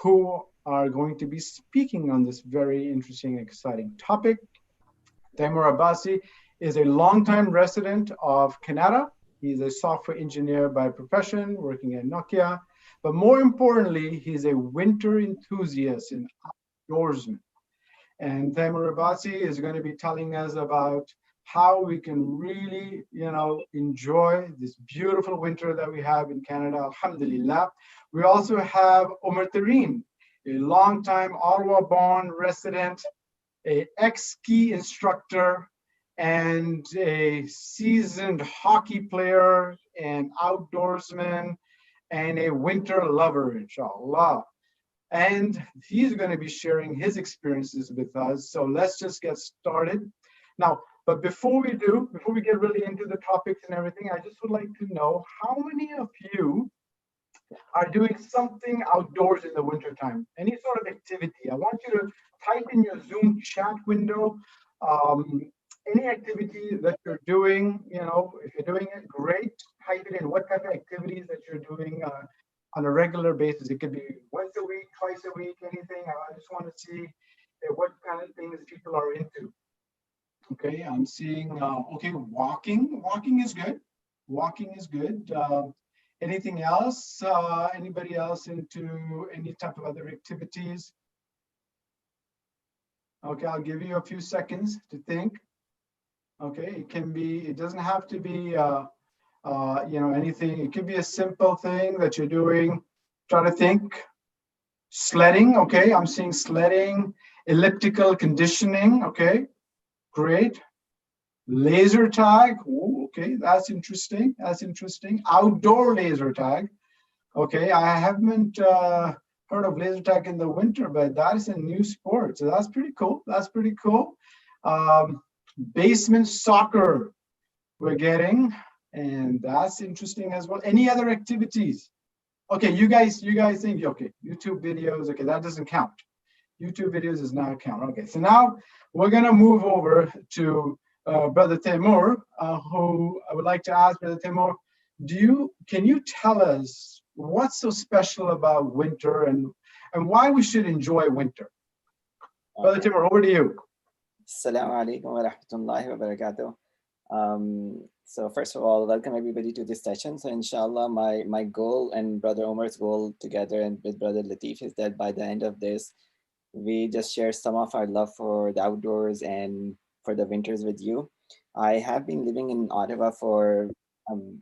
who are going to be speaking on this very interesting and exciting topic. Taimur Abbasi is a longtime resident of Canada. He's a software engineer by profession, working at Nokia. But more importantly, he's a winter enthusiast and outdoorsman. And Taimur Abbasi is going to be telling us about how we can really, enjoy this beautiful winter that we have in Canada, alhamdulillah. We also have Omar Tareen, a longtime Ottawa-born resident, a ex-ski instructor, and a seasoned hockey player and outdoorsman and a winter lover, inshallah. And he's going to be sharing his experiences with us. So let's just get started. Now, but before we get really into the topics and everything, I just would like to know how many of you are doing something outdoors in the wintertime, any sort of activity. I want you to type in your Zoom chat window, any activity that you're doing, if you're doing it, great, type it in, what type of activities that you're doing on a regular basis. It could be once a week, twice a week, anything. I just want to see what kind of things people are into. Okay, I'm seeing, okay, walking is good. Walking is good. Anything else? Anybody else into any type of other activities? Okay, I'll give you a few seconds to think. Okay, it doesn't have to be, anything. It could be a simple thing that you're doing. Try to think. Sledding, okay, I'm seeing sledding. Elliptical conditioning, okay, great. Laser tag, ooh, okay, that's interesting. Outdoor laser tag, okay, I haven't heard of laser tag in the winter, but that is a new sport, so that's pretty cool. Basement soccer we're getting, and that's interesting as well. Any other activities? Okay, you guys think, okay, YouTube videos, okay, that doesn't count. YouTube videos does not count. Okay, so now we're gonna move over to Brother Taimur, who I would like to ask Brother Taimur, can you tell us what's so special about winter and why we should enjoy winter? Okay. Brother Taimur, over to you. Assalamu alaikum wa rahmatullahi wa barakatuh. So first of all, welcome everybody to this session. So inshallah, my goal and Brother Omar's goal together and with Brother Latif is that by the end of this, we just share some of our love for the outdoors and for the winters with you. I have been living in Ottawa for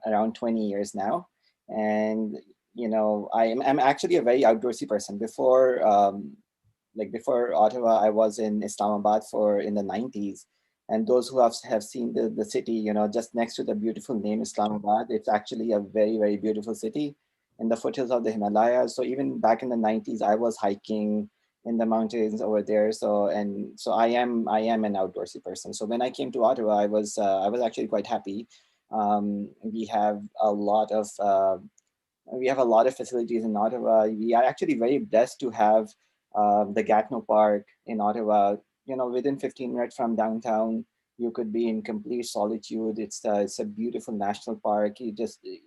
around 20 years now. And, I'm actually a very outdoorsy person. Before Ottawa, I was in Islamabad in the 90s. And those who have seen the city, just next to the beautiful name Islamabad, it's actually a very, very beautiful city in the foothills of the Himalayas. So even back in the 90s, I was hiking in the mountains over there. So I am an outdoorsy person. So when I came to Ottawa, I was actually quite happy. We have a lot of facilities in Ottawa. We are actually very blessed to have the Gatineau Park in Ottawa. Within 15 minutes from downtown, you could be in complete solitude. It's a beautiful national park. You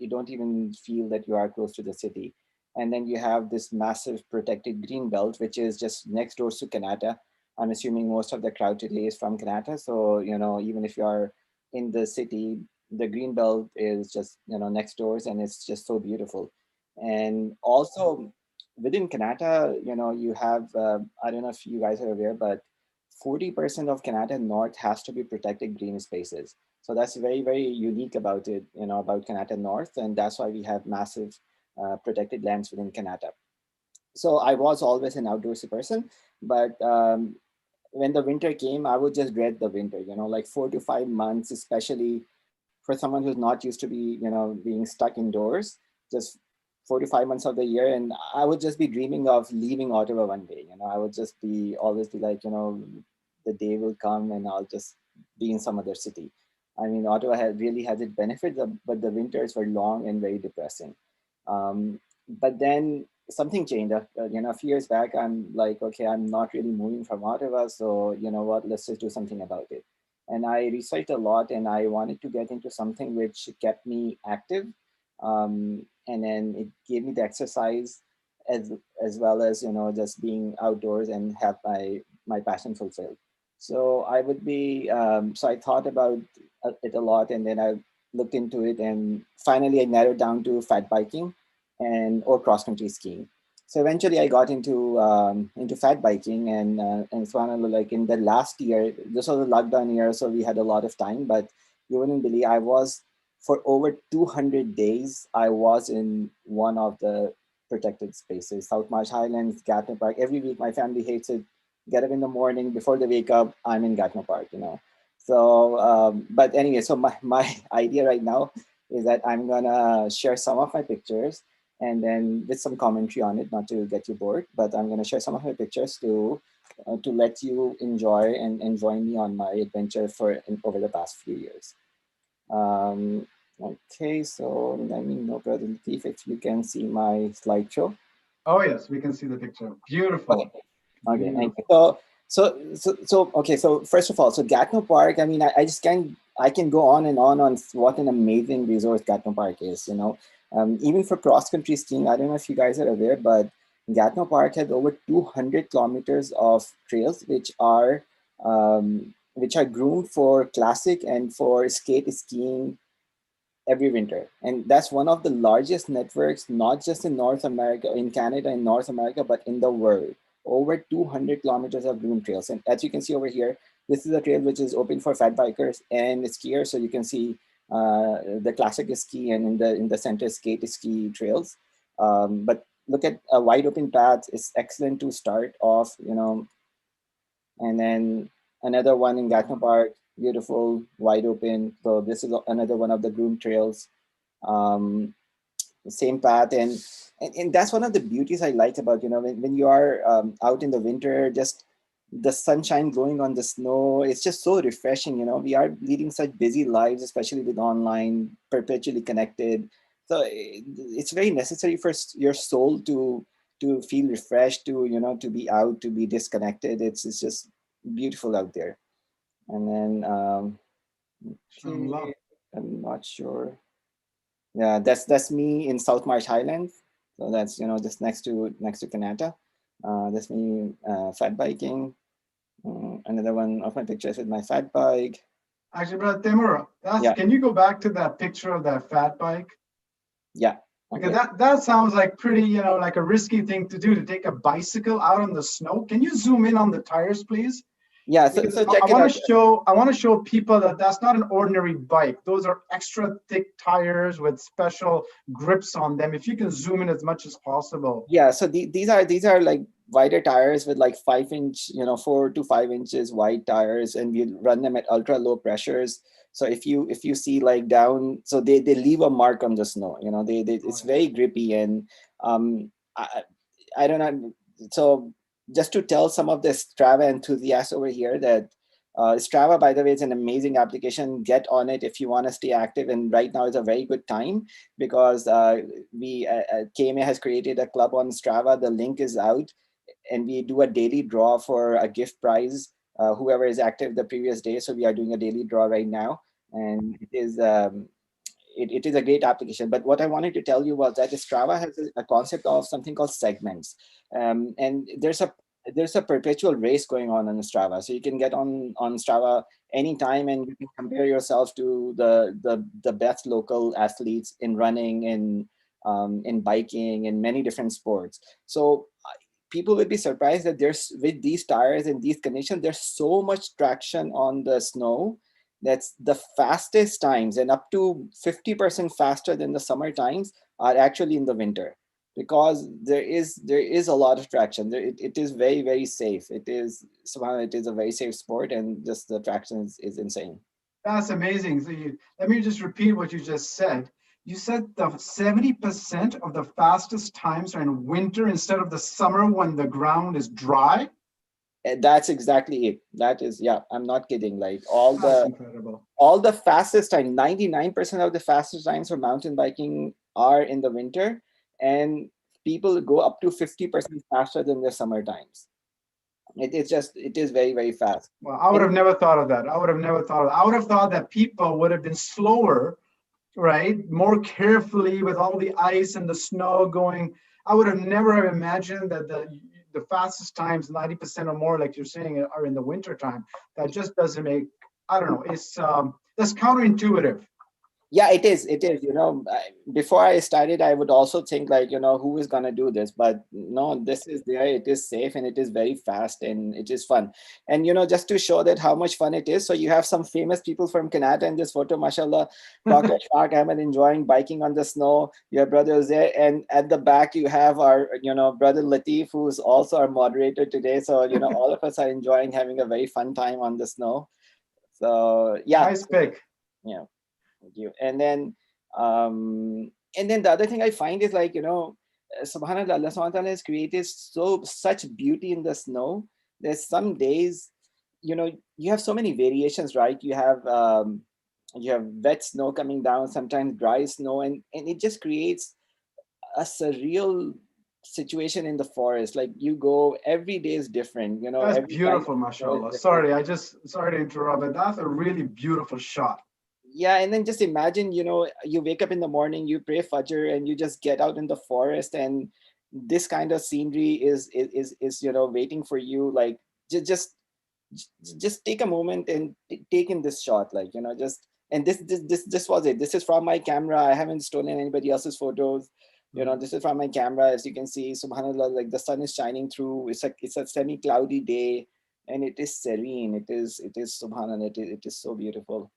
don't even feel that you are close to the city. And then you have this massive protected green belt, which is just next door to Kanata. I'm assuming most of the crowd today is from Kanata. So, even if you are in the city, the green belt is just, next doors, and it's just so beautiful. And also within Kanata, you have, I don't know if you guys are aware, but 40% of Kanata North has to be protected green spaces. So that's very, very unique about it, about Kanata North. And that's why we have massive protected lands within Kanata. So I was always an outdoorsy person, but when the winter came, I would just dread the winter, like 4 to 5 months, especially for someone who's not used to being stuck indoors, just 4 to 5 months of the year. And I would just be dreaming of leaving Ottawa one day. I would just always be like, the day will come and I'll just be in some other city. I mean, Ottawa really has its benefits, but the winters were long and very depressing. But then something changed. A few years back, I'm like, okay, I'm not really moving from Ottawa. So you know what, let's just do something about it. And I researched a lot and I wanted to get into something which kept me active. And then it gave me the exercise as as well as just being outdoors and have my passion fulfilled. So I would be so I thought about it a lot, and then I looked into it, and finally I narrowed down to fat biking and or cross country skiing. So eventually I got into fat biking, and finally, like in the last year, this was a lockdown year, so we had a lot of time. But you wouldn't believe, I was for over 200 days. I was in one of the protected spaces, South Marsh Highlands, Gatno Park. Every week, my family hates it. Get up in the morning before they wake up, I'm in Gatno Park. So, but anyway, so my idea right now is that I'm gonna share some of my pictures, and then with some commentary on it, not to get you bored, but I'm gonna share some of my pictures to let you enjoy and join me on my adventure over the past few years. Um, okay, so let me know, Brother Latif, if you can see my slideshow. Oh yes, we can see the picture. Beautiful. Okay. Okay, thank you. Beautiful. Okay. So first of all, so Gatno Park. I mean, I just can I can go on and on what an amazing resource Gatno Park is. Even for cross country skiing, I don't know if you guys are aware, but Gatno Park has over 200 kilometers of trails, which are groomed for classic and for skate skiing every winter. And that's one of the largest networks, not just in North America, in Canada, in North America, but in the world. Over 200 kilometers of groomed trails. And as you can see over here, this is a trail which is open for fat bikers and skiers. So you can see the classic ski, and in the center skate ski trails. But look at a wide open path. It's excellent to start off, and then another one in Gatno Park, beautiful, wide open. So this is another one of the groomed trails. Um, Same path, and that's one of the beauties I like about when you are out in the winter, just the sunshine glowing on the snow. It's just so refreshing. We are leading such busy lives, especially with online, perpetually connected. So it's very necessary for your soul to feel refreshed, to be out, to be disconnected. It's just beautiful out there. And then Shamla. okay, I'm not sure. Yeah, that's me in South Marsh Highlands. So that's just next to Canada. That's me fat biking. Another one of my pictures with my fat bike. Actually, brother Temura, Yeah, can you go back to that picture of that fat bike? yeah. Because Okay. that sounds like pretty, like a risky thing to do, to take a bicycle out on the snow. Can you zoom in on the tires, please? Yeah. So, Because so I check it want out. to show people that that's not an ordinary bike. Those are extra thick tires with special grips on them. If you can zoom in as much as possible. Yeah. So these are like wider tires with like 5 inch, 4 to 5 inches wide tires, and we run them at ultra low pressures. So if you see like down, so they leave a mark on the snow. They Oh, it's yeah. very grippy, and I, I don't know. So just to tell some of the Strava enthusiasts over here that Strava, by the way, is an amazing application. Get on it if you want to stay active. And right now is a very good time because KMA has created a club on Strava. The link is out, and we do a daily draw for a gift prize. Whoever is active the previous day. So we are doing a daily draw right now, and it is a great application. But what I wanted to tell you was that Strava has a concept of something called segments, and there's a perpetual race going on Strava. So you can get on Strava anytime, and you can compare yourself to the best local athletes in running, in biking, in many different sports. So people will be surprised that there's with these tires and these conditions, there's so much traction on the snow. That's the fastest times, and up to 50% faster than the summer times are actually in the winter, because there is a lot of traction there. It is very, very safe. It is a very safe sport, and just the traction is insane. That's amazing. So let me just repeat what you just said. You said the 70% of the fastest times are in winter instead of the summer when the ground is dry. And that's exactly it. That is, yeah, I'm not kidding. Like all That's the incredible. all the fastest time, 99% of the fastest times for mountain biking are in the winter, and people go up to 50% faster than the summer times. It is very, very fast. Well, I would And have never thought of that. I would have thought that people would have been slower, right? More carefully with all the ice and the snow going. I would have never have imagined that the fastest times, 90% or more, like you're saying, are in the winter time. That just doesn't make, I don't know, it's that's counterintuitive. Yeah, it is. It is. Before I started, I would also think like, who is gonna do this? But no, this is there. It is safe and it is very fast and it is fun. And just to show that how much fun it is, so you have some famous people from Canada in this photo, mashallah. Dr. Latif Ahmed enjoying biking on the snow. Your brother is there, and at the back you have our, brother Latif, who's also our moderator today. So all of us are enjoying having a very fun time on the snow. So yeah, Nice pick. yeah. Thank you. And then the other thing I find is like, subhanallah, Allah subhanahu wa ta'ala has created such beauty in the snow. There's some days, you have so many variations, right? You have wet snow coming down, sometimes dry snow, and it just creates a surreal situation in the forest. Like you go, every day is different, That's every kind beautiful, of snow is mashallah. different. Sorry to interrupt, but that's a really beautiful shot. Yeah, and then just imagine, you wake up in the morning, you pray Fajr, and you just get out in the forest, and this kind of scenery is waiting for you. Like just take a moment and take in this shot, like just. And this was it. This is from my camera. I haven't stolen anybody else's photos. This is from my camera. As you can see, subhanallah, like the sun is shining through. It's a semi-cloudy day, and it is serene. It is subhanallah. It is so beautiful.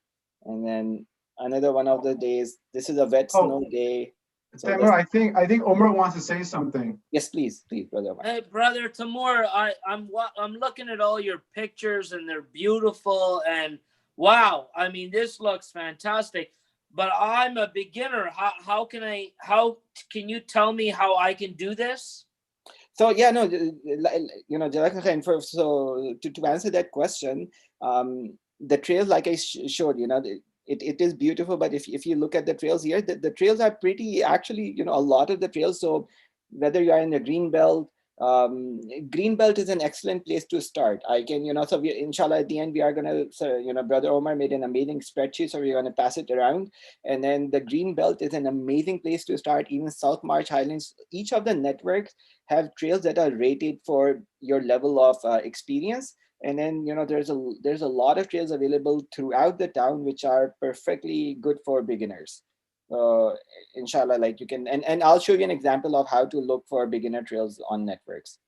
And then another one of the days, this is a wet snow day. So Taimur, I think Omar wants to say something. yes, please, brother Omar. Hey, brother Timur, I'm looking at all your pictures and they're beautiful and wow. I mean, this looks fantastic. But I'm a beginner. How can you tell me how I can do this? So yeah, no, Jazakallah khair. So to answer that question, the trails, like I showed, it is beautiful. But if you look at the trails here, the trails are pretty, actually, a lot of the trails. So whether you are in the green belt, green belt is an excellent place to start. I can, so inshallah at the end we are gonna, so, brother Omar made an amazing spreadsheet, so we're gonna pass it around. And then the green belt is an amazing place to start. Even South March, Highlands, each of the networks have trails that are rated for your level of experience. And then there's a lot of trails available throughout the town which are perfectly good for beginners. Inshallah, like you can, and I'll show you an example of how to look for beginner trails on networks.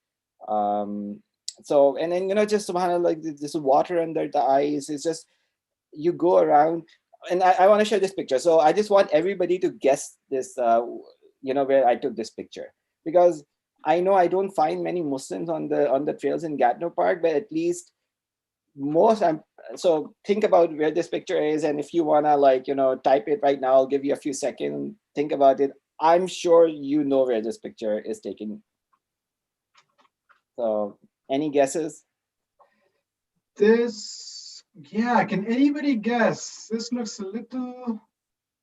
So, and then just subhanallah, like this water under the ice is just, you go around. And I want to share this picture. So I just want everybody to guess this, where I took this picture, because I know I don't find many Muslims on the trails in Gatineau Park, but at least most. So think about where this picture is, and if you wanna type it right now, I'll give you a few seconds. Think about it. I'm sure you know where this picture is taken. So any guesses? Can anybody guess? This looks a little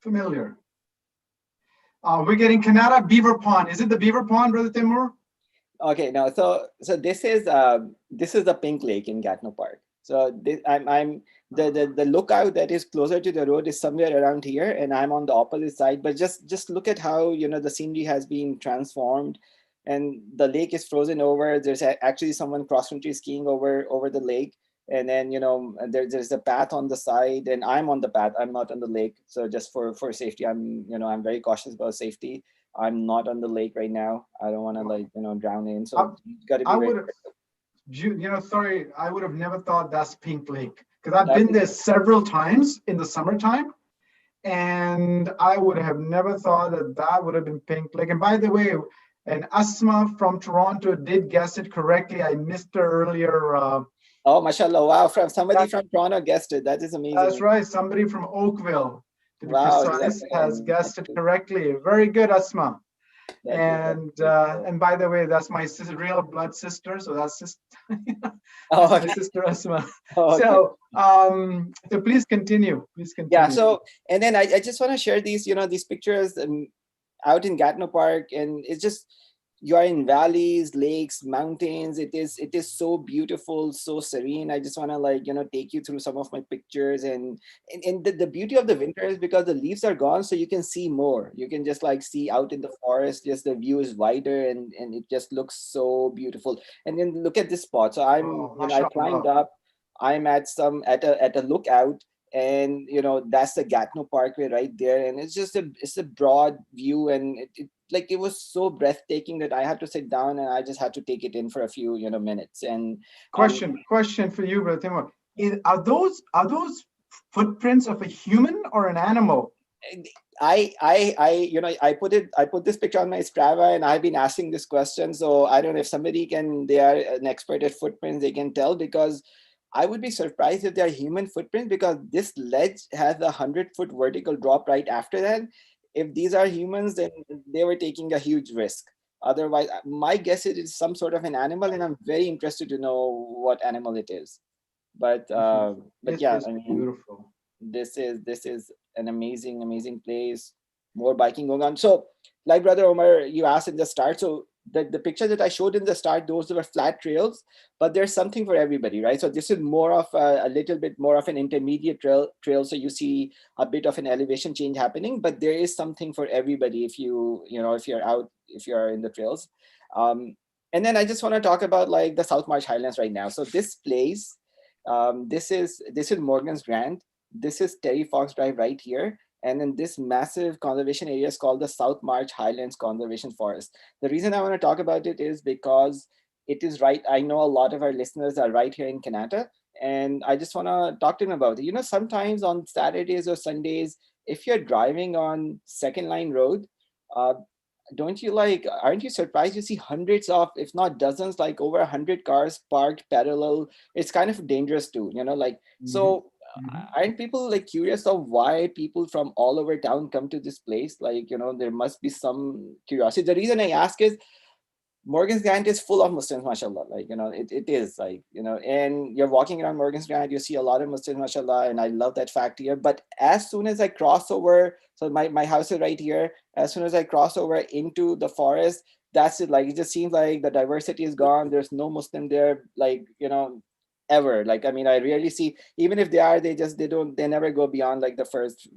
familiar. We're getting Canada Beaver Pond. Is it the Beaver Pond, Brother Timur? Okay, now so this is the Pink Lake in Gatineau Park. So I'm the lookout that is closer to the road is somewhere around here, and I'm on the opposite side. But just look at how the scenery has been transformed, and the lake is frozen over. There's actually someone cross country skiing over the lake, and then there's a path on the side, and I'm on the path. I'm not on the lake. So just for safety, I'm very cautious about safety. I'm not on the lake right now. I don't want to drown in. So you got to be very sorry, I would have never thought that's Pink Lake, because I've been there several times in the summertime, and I would have never thought that would have been Pink Lake. And by the way, and Asma from Toronto did guess it correctly. I missed her earlier. Oh, mashallah! Wow, from somebody from Toronto guessed it. That is amazing. That's right. Somebody from Oakville, to be precise, has guessed it correctly. Very good, Asma. And by the way, that's my real blood sister. So that's my sister Asma. Oh, okay. So please continue. Yeah. So and then I just want to share these these pictures out in Gatineau Park, and it's just you are in valleys, lakes, mountains. It is so beautiful, so serene. I just want to like, take you through some of my pictures. And the beauty of the winter is because the leaves are gone, so you can see more. You can just like see out in the forest, just the view is wider, and it just looks so beautiful. And then look at this spot. So Oh, I climbed mashallah. up. I'm at a lookout, and that's the Gatineau Parkway right there, and it's a broad view, and it was so breathtaking that I had to sit down and I just had to take it in for a few minutes. And um, Question for you, Brother Timur. Are those footprints of a human or an animal? I put this picture on my Strava, and I've been asking this question. So I don't know if they are an expert at footprints, they can tell, because I would be surprised if they are human footprints, because this ledge has a 100-foot vertical drop right after that. If these are humans, then they were taking a huge risk. Otherwise, my guess is it's some sort of an animal, and I'm very interested to know what animal it is. But This is but this yeah, is I mean, beautiful. this is an amazing place. More biking going on. So like Brother Omar, you asked in the start, so the picture that I showed in the start, those were flat trails, but there's something for everybody, right? So this is more of a little bit more of an intermediate trail, so you see a bit of an elevation change happening, but there is something for everybody if if you're out, if you're in the trails. um, and then I just want to talk about like the South March Highlands right now. So this place, this is Morgan's Grant. This is Terry Fox Drive right here. And then this massive conservation area is called the South March Highlands Conservation Forest. The reason I want to talk about it is because it is right. I know a lot of our listeners are right here in Canada, and I just want to talk to them about it. Sometimes on Saturdays or Sundays, if you're driving on second line road, uh, don't you like, aren't you surprised you see hundreds of, if not dozens, like over 100 cars parked parallel? It's kind of dangerous too, like. Hmm. So aren't people like curious of why people from all over town come to this place? Like, there must be some curiosity. The reason I ask is Morgan's Grant is full of Muslims, mashallah. Like, it is like, and you're walking around Morgan's Grant, you see a lot of Muslims, mashallah. And I love that fact here. But as soon as I cross over, so my house is right here. As soon as I cross over into the forest, that's it. Like, it just seems like the diversity is gone. There's no Muslim there, like, ever. Like, I mean, I rarely see, even if they are, they never go beyond like the first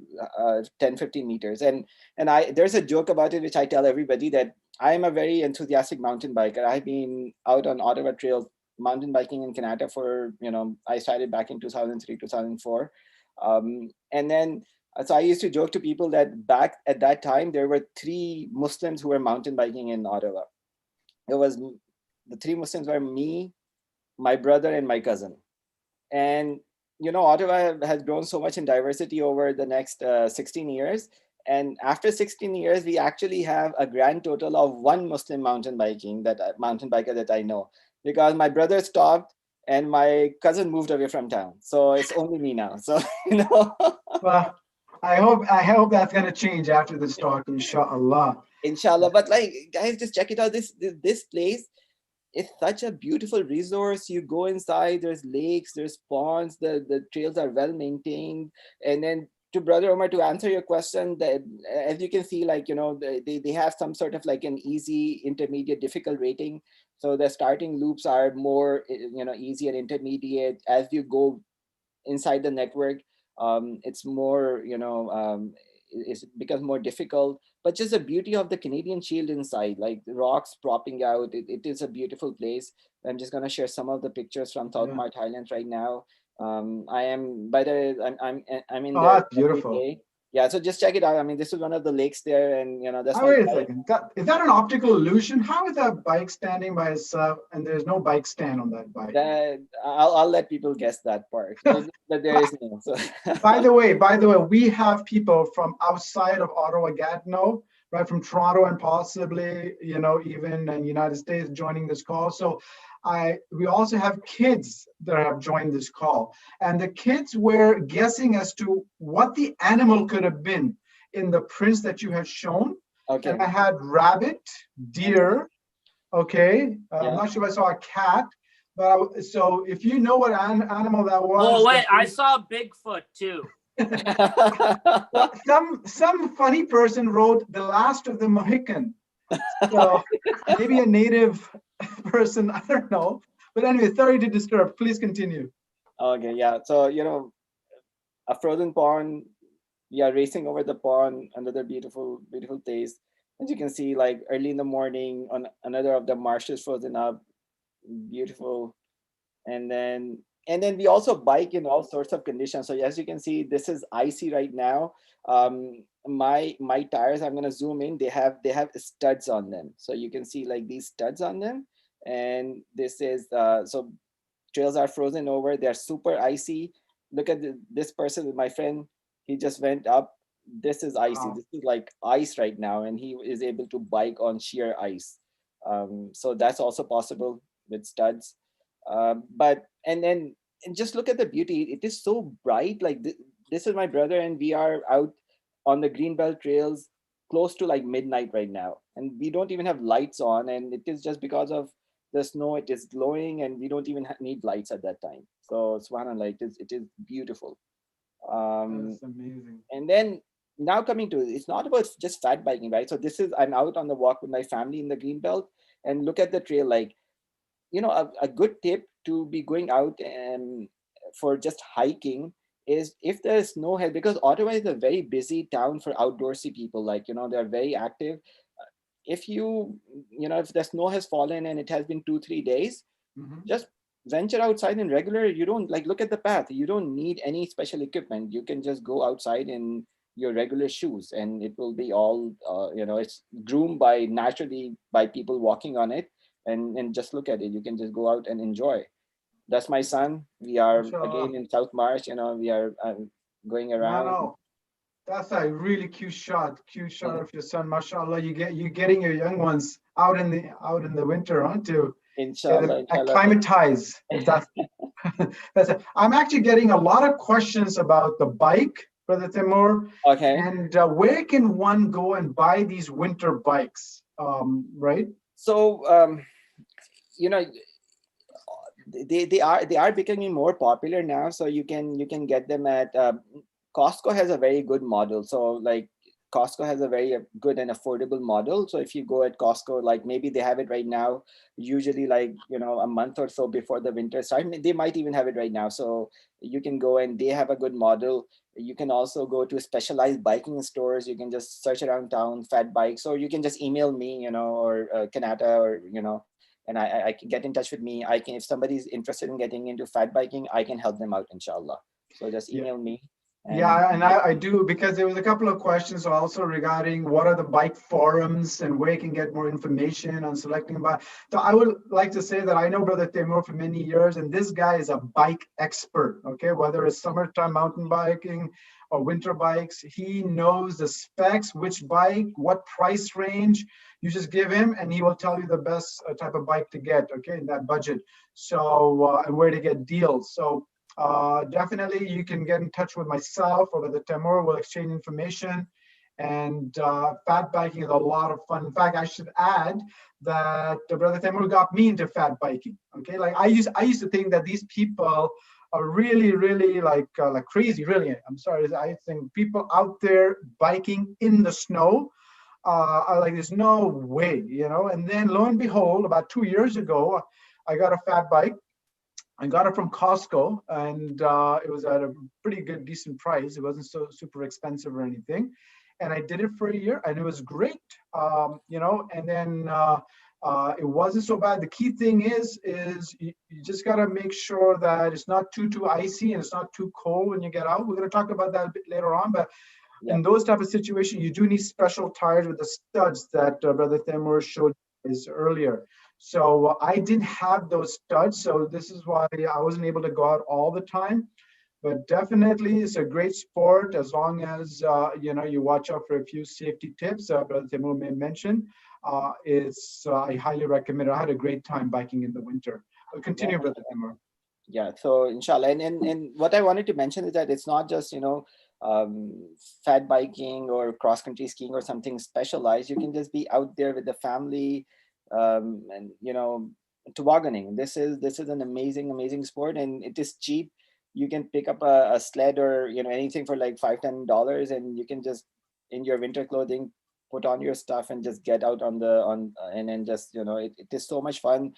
10-15 meters. And there's a joke about it, which I tell everybody, that I am a very enthusiastic mountain biker. I've been out on Ottawa trails mountain biking in Canada for, I started back in 2003, 2004. And then, so I used to joke to people that back at that time, there were 3 Muslims who were mountain biking in Ottawa. It was, the 3 Muslims were me, my brother, and my cousin. And Ottawa has grown so much in diversity over the next 16 years. And after 16 years, we actually have a grand total of 1 Muslim mountain biker that I know, because my brother stopped and my cousin moved away from town. So it's only me now. So, Well, I hope that's gonna change after this talk, inshallah. inshallah. But like, guys, just check it out. This place, it's such a beautiful resource. You go inside, there's lakes, there's ponds, the trails are well maintained. And then to Brother Omar, to answer your question, that as you can see, like, they have some sort of like an easy, intermediate, difficult rating. So the starting loops are more, easy and intermediate. As you go inside the network, it's more, it becomes more difficult. But just the beauty of the Canadian Shield inside, like the rocks propping out, it is a beautiful place. I'm just going to share some of the pictures from South Yeah. March Highlands right now. I am, by the way, I'm in Oh, there that's every beautiful. day. Yeah, so just check it out. I mean, this is one of the lakes there, and that's Oh, my wait a bike. second. Is that an optical illusion? How is that bike standing by itself and there's no bike stand on that bike? That I'll let people guess that part, but there is no. So By the way, we have people from outside of Ottawa, Gatineau, right, from Toronto and possibly, even in the United States joining this call. So we also have kids that have joined this call. And the kids were guessing as to what the animal could have been in the prints that you had shown. And okay, I had rabbit, okay, deer, okay. I'm yeah. not sure if I saw a cat, but so if you know what animal that Oh was, wait, I saw Bigfoot too. well, some funny person wrote the last of the Mohican. So maybe a native person, I don't know. But anyway, sorry to disturb. Please continue. Okay, yeah. So, a frozen pond, we are racing over the pond, another beautiful, beautiful place. As you can see, like early in the morning, on another of the marshes frozen up, beautiful. And then we also bike in all sorts of conditions. So as you can see, this is icy right now. My tires, I'm gonna zoom in. They have studs on them, so you can see like these studs on them. And this is so trails are frozen over. They're super icy. Look at this person, my friend. He just went up. This is icy. Wow. This is like ice right now, and he is able to bike on sheer ice. So that's also possible with studs. But and just look at the beauty. It is so bright. Like this is my brother, and we are out on the greenbelt trails close to like midnight right now, and we don't even have lights on, and it is just because of the snow. It is glowing, and we don't even need lights at that time. So subhanallah, it is beautiful. um That's amazing. and then now coming to, it's not about just fat biking, right? So this is, I'm out on the walk with my family in the green belt, and look at the trail. Like, a good tip to be going out and for just hiking is, if there's snow here, because Ottawa is a very busy town for outdoorsy people. Like, they're very active. If if the snow has fallen and it has been 2 3 days, Hmm. just venture outside in regular. You don't, like, look at the path. You don't need any special equipment. You can just go outside in your regular shoes, and it will be all it's groomed by naturally by people walking on it. And just look at it. You can just go out and enjoy. That's my son. We are Mashallah. again in South Marsh. We are going No, around. no. That's a really cute shot. Cute shot of your son. Mashallah. You're getting your young ones out in the winter, huh? To get them Inshallah, inshallah. acclimatized, if that's that's it. I'm actually getting a lot of questions about the bike, Brother Timur, Okay. and where can one go and buy these winter bikes? Right? So you know they are becoming more popular now. So you can get them at Costco. Has a very good model. So, like, Costco has a very good and affordable model. So if you go at Costco, like, maybe they have it right now, usually, like, a month or so before the winter starts. They might even have it right now. So you can go, and they have a good model. You can also go to specialized biking stores. You can just search around town, fat bikes, or you can just email me, or Kanata, or and I can get in touch with me. I can, if somebody's interested in getting into fat biking, I can help them out, inshallah. So just Yeah. email me. And Yeah, and I do, because there was a couple of questions also regarding what are the bike forums and where you can get more information on selecting a bike. So I would like to say that I know Brother Timur for many years, and this guy is a bike expert. Okay, whether it's summertime mountain biking or winter bikes, he knows the specs, which bike, what price range. You just give him, and he will tell you the best type of bike to get. Okay, in that budget. So and where to get deals. So definitely, you can get in touch with myself or with the Timur. We'll exchange information. And fat biking is a lot of fun. In fact, I should add that Brother Timur got me into fat biking. Okay, like I used to think that these people are really, really like crazy. Really, I'm sorry. I think people out there biking in the snow are like, there's no way. And then lo and behold, about 2 years ago, I got a fat bike. I got it from Costco, and it was at a pretty good, decent price. It wasn't so super expensive or anything, and I did it for a year, and it was great. And then it wasn't so bad. The key thing is you just got to make sure that it's not too icy and it's not too cold when you get out. We're going to talk about that a bit later on, but yeah. in those type of situations, you do need special tires with the studs that Brother Thamur showed us earlier. So I didn't have those studs, so this is why I wasn't able to go out all the time. But definitely, it's a great sport as long as you watch out for a few safety tips. Brother Timur may mention. I highly recommend it. I had a great time biking in the winter. I'll continue, Brother Timur. Yeah, so inshallah. And what I wanted to mention is that it's not just fat biking or cross country skiing or something specialized. You can just be out there with the family, and tobogganing. This is an amazing sport, and it is cheap. You can pick up a sled or anything for like $5-10, and you can just, in your winter clothing, put on your stuff and just get out and then just, it is so much fun.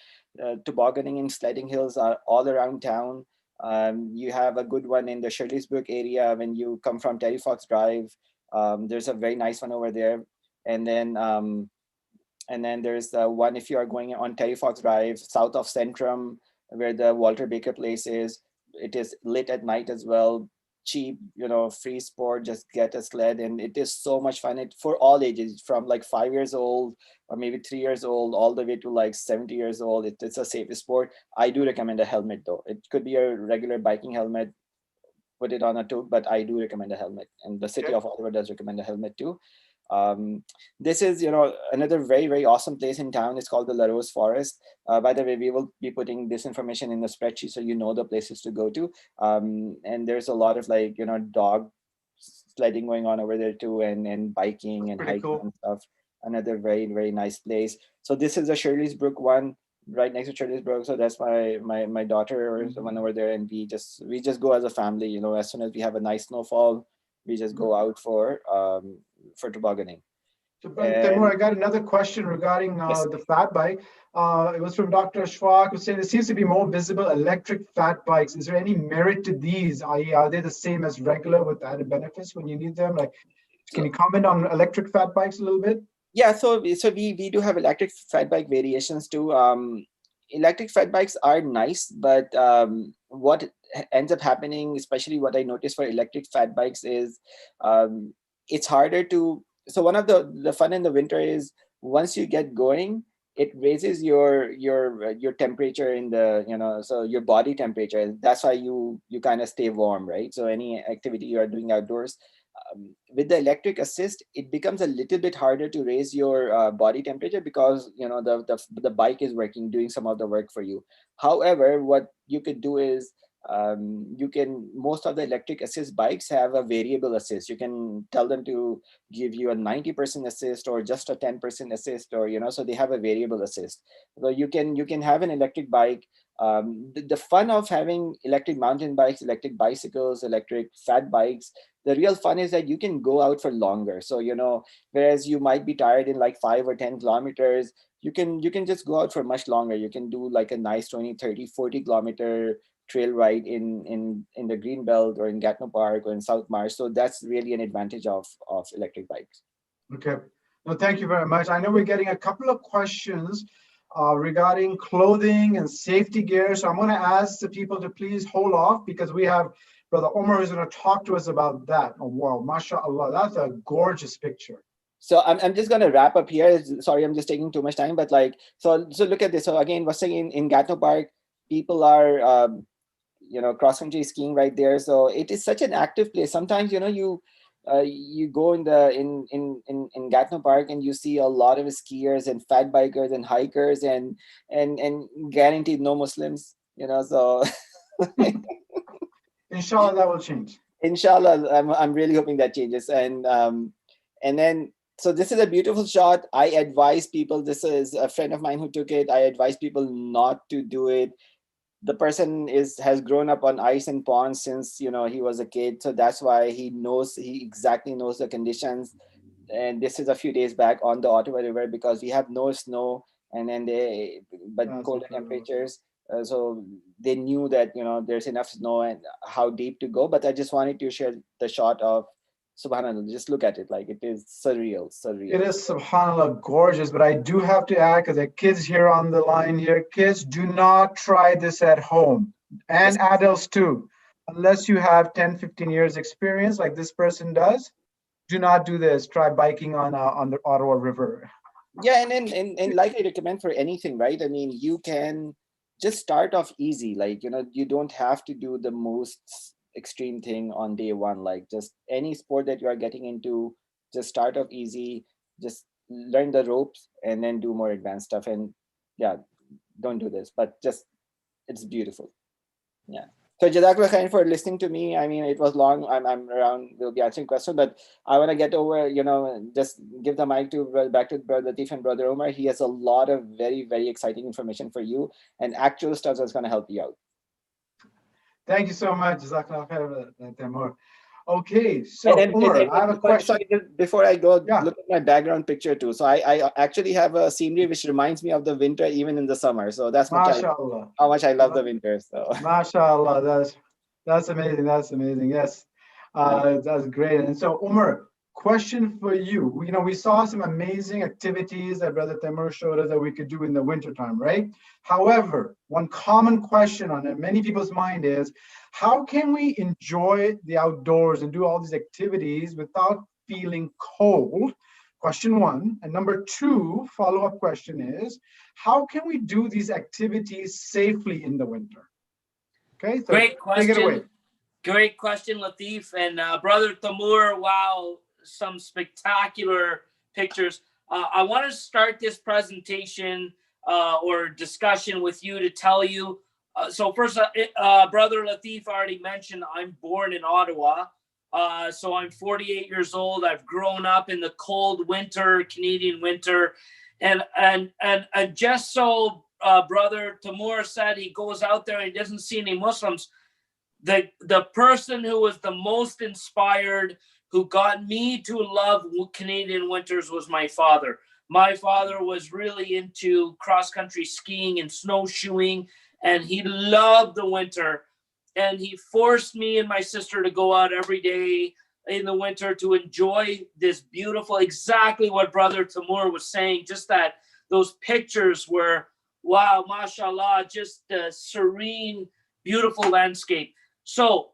Tobogganing and sledding hills are all around town. You have a good one in the Shirleysbrook area when you come from Terry Fox Drive. There's a very nice one over there. And then there's the one if you are going on Terry Fox Drive, south of Centrum, where the Walter Baker place is. It is lit at night as well. Cheap, free sport. Just get a sled, and it is so much fun. It for all ages, from like 5 years old or maybe 3 years old, all the way to like 70 years old. It's a safe sport. I do recommend a helmet though. It could be a regular biking helmet. Put it on a tote, but I do recommend a helmet, and the city of Ottawa does recommend a helmet too. This is, another very, very awesome place in town. It's called the La Rose Forest. By the way, we will be putting this information in the spreadsheet so you know the places to go to. And there's a lot of like, dog sledding going on over there too, and biking and hiking and stuff. Another very, very nice place. So this is the Shirleysbrook one, right next to Shirleysbrook. So that's my daughter or someone over there, and we just go as a family. As soon as we have a nice snowfall, we just go out for tobogganing. So, Taimur, I got another question regarding the fat bike. It was from Dr. Ashfaq, who said there seems to be more visible electric fat bikes. Is there any merit to these? I.e., are they the same as regular with added benefits when you need them? Like, can you comment on electric fat bikes a little bit? Yeah, so we do have electric fat bike variations too. Electric fat bikes are nice, but what ends up happening, especially what I noticed for electric fat bikes, is it's harder to. So one of the fun in the winter is once you get going, it raises your temperature in the so your body temperature. That's why you kind of stay warm, right? So any activity you are doing outdoors. With the electric assist, it becomes a little bit harder to raise your body temperature because the bike is doing some of the work for you. However, what you could do is most of the electric assist bikes have a variable assist. You can tell them to give you a 90% assist or just a 10% assist, or so they have a variable assist. So you can have an electric bike. The fun of having electric mountain bikes, electric bicycles, electric fat bikes, the real fun is that you can go out for longer. So whereas you might be tired in like 5 or 10 kilometers, you can just go out for much longer. You can do like a nice 20, 30, 40 kilometer trail ride in the Greenbelt or in Gatineau Park or in South Marsh. So that's really an advantage of electric bikes. Okay. No, thank you very much. I know we're getting a couple of questions regarding clothing and safety gear. So I'm going to ask the people to please hold off because we have Brother Omar who's going to talk to us about that. Oh, wow, mashallah, that's a gorgeous picture. So I'm just going to wrap up here. Sorry, I'm just taking too much time, but so look at this. So again, was saying in Gatineau Park, people are, cross-country skiing right there. So it is such an active place. Sometimes, you go in Gatineau Park and you see a lot of skiers and fat bikers and hikers and guaranteed no Muslims, so. Inshallah, that will change. Inshallah, I'm really hoping that changes. And then, so this is a beautiful shot. I advise people, this is a friend of mine who took it. I advise people not to do it. The person has grown up on ice and ponds since he was a kid, so that's why he exactly knows the conditions. And this is a few days back on the Ottawa River because we have no snow and then colder temperatures. So they knew that there's enough snow and how deep to go. But I just wanted to share the shot of Subhanallah. Just look at it, like it is surreal. It is Subhanallah gorgeous, but I do have to add, because the kids here on the line here, kids, do not try this at home, and adults too. Unless you have 10, 15 years experience like this person does, do not do this. Try biking on the Ottawa River. Yeah, and like I recommend for anything, right? I mean, you can just start off easy. Like, you don't have to do the most extreme thing on day one. Like just any sport that you are getting into, just start off easy, just learn the ropes and then do more advanced stuff. And yeah, don't do this, but just, it's beautiful. Yeah. So Jazakallah khair for listening to me. I mean, it was long. I'm around, we'll be answering questions, but I want to get over, just give the mic back to Brother Latif and Brother Omar. He has a lot of very, very exciting information for you and actual stuff that's going to help you out. Thank you so much, Jazakallah khair, Taimur. Okay, so Umar, I have a question. Sorry, before I go, Yeah. look at my background picture too. So I actually have a scenery which reminds me of the winter, even in the summer. So that's MashaAllah. how much I love the winter. So MashaAllah. That's amazing. That's amazing. Yes. That's great. And so, Umar, question for you. You know, we saw some amazing activities that Brother Temur showed us that we could do in the wintertime, right? However, one common question on many people's mind is, how can we enjoy the outdoors and do all these activities without feeling cold? Question one. And number two, follow-up question is, how can we do these activities safely in the winter? Okay, so Great take it away. question. Great question, Latif. And Brother Tamur, wow, some spectacular pictures. I want to start this presentation or discussion with you to tell you. So first, Brother Latif already mentioned I'm born in Ottawa. So I'm 48 years old. I've grown up in the cold winter, Canadian winter. And just so Brother Tamur said, he goes out there and he doesn't see any Muslims. The person who was the most inspired, who got me to love Canadian winters, was my father. My father was really into cross-country skiing and snowshoeing, and he loved the winter. And he forced me and my sister to go out every day in the winter to enjoy this beautiful, exactly what Brother Tamur was saying, just that those pictures were, wow, mashallah, just a serene, beautiful landscape. So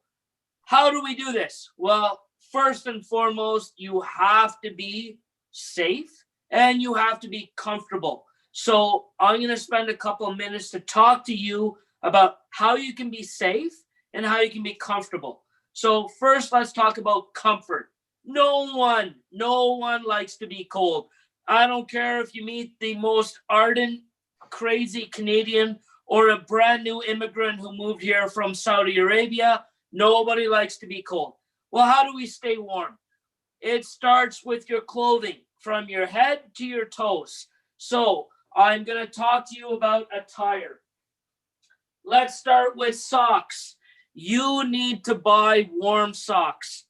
how do we do this? Well, first and foremost, you have to be safe and you have to be comfortable. So I'm going to spend a couple of minutes to talk to you about how you can be safe and how you can be comfortable. So first, let's talk about comfort. No one likes to be cold. I don't care if you meet the most ardent, crazy Canadian or a brand new immigrant who moved here from Saudi Arabia. Nobody likes to be cold. Well, how do we stay warm? It starts with your clothing from your head to your toes. So I'm going to talk to you about attire. Let's start with socks. You need to buy warm socks.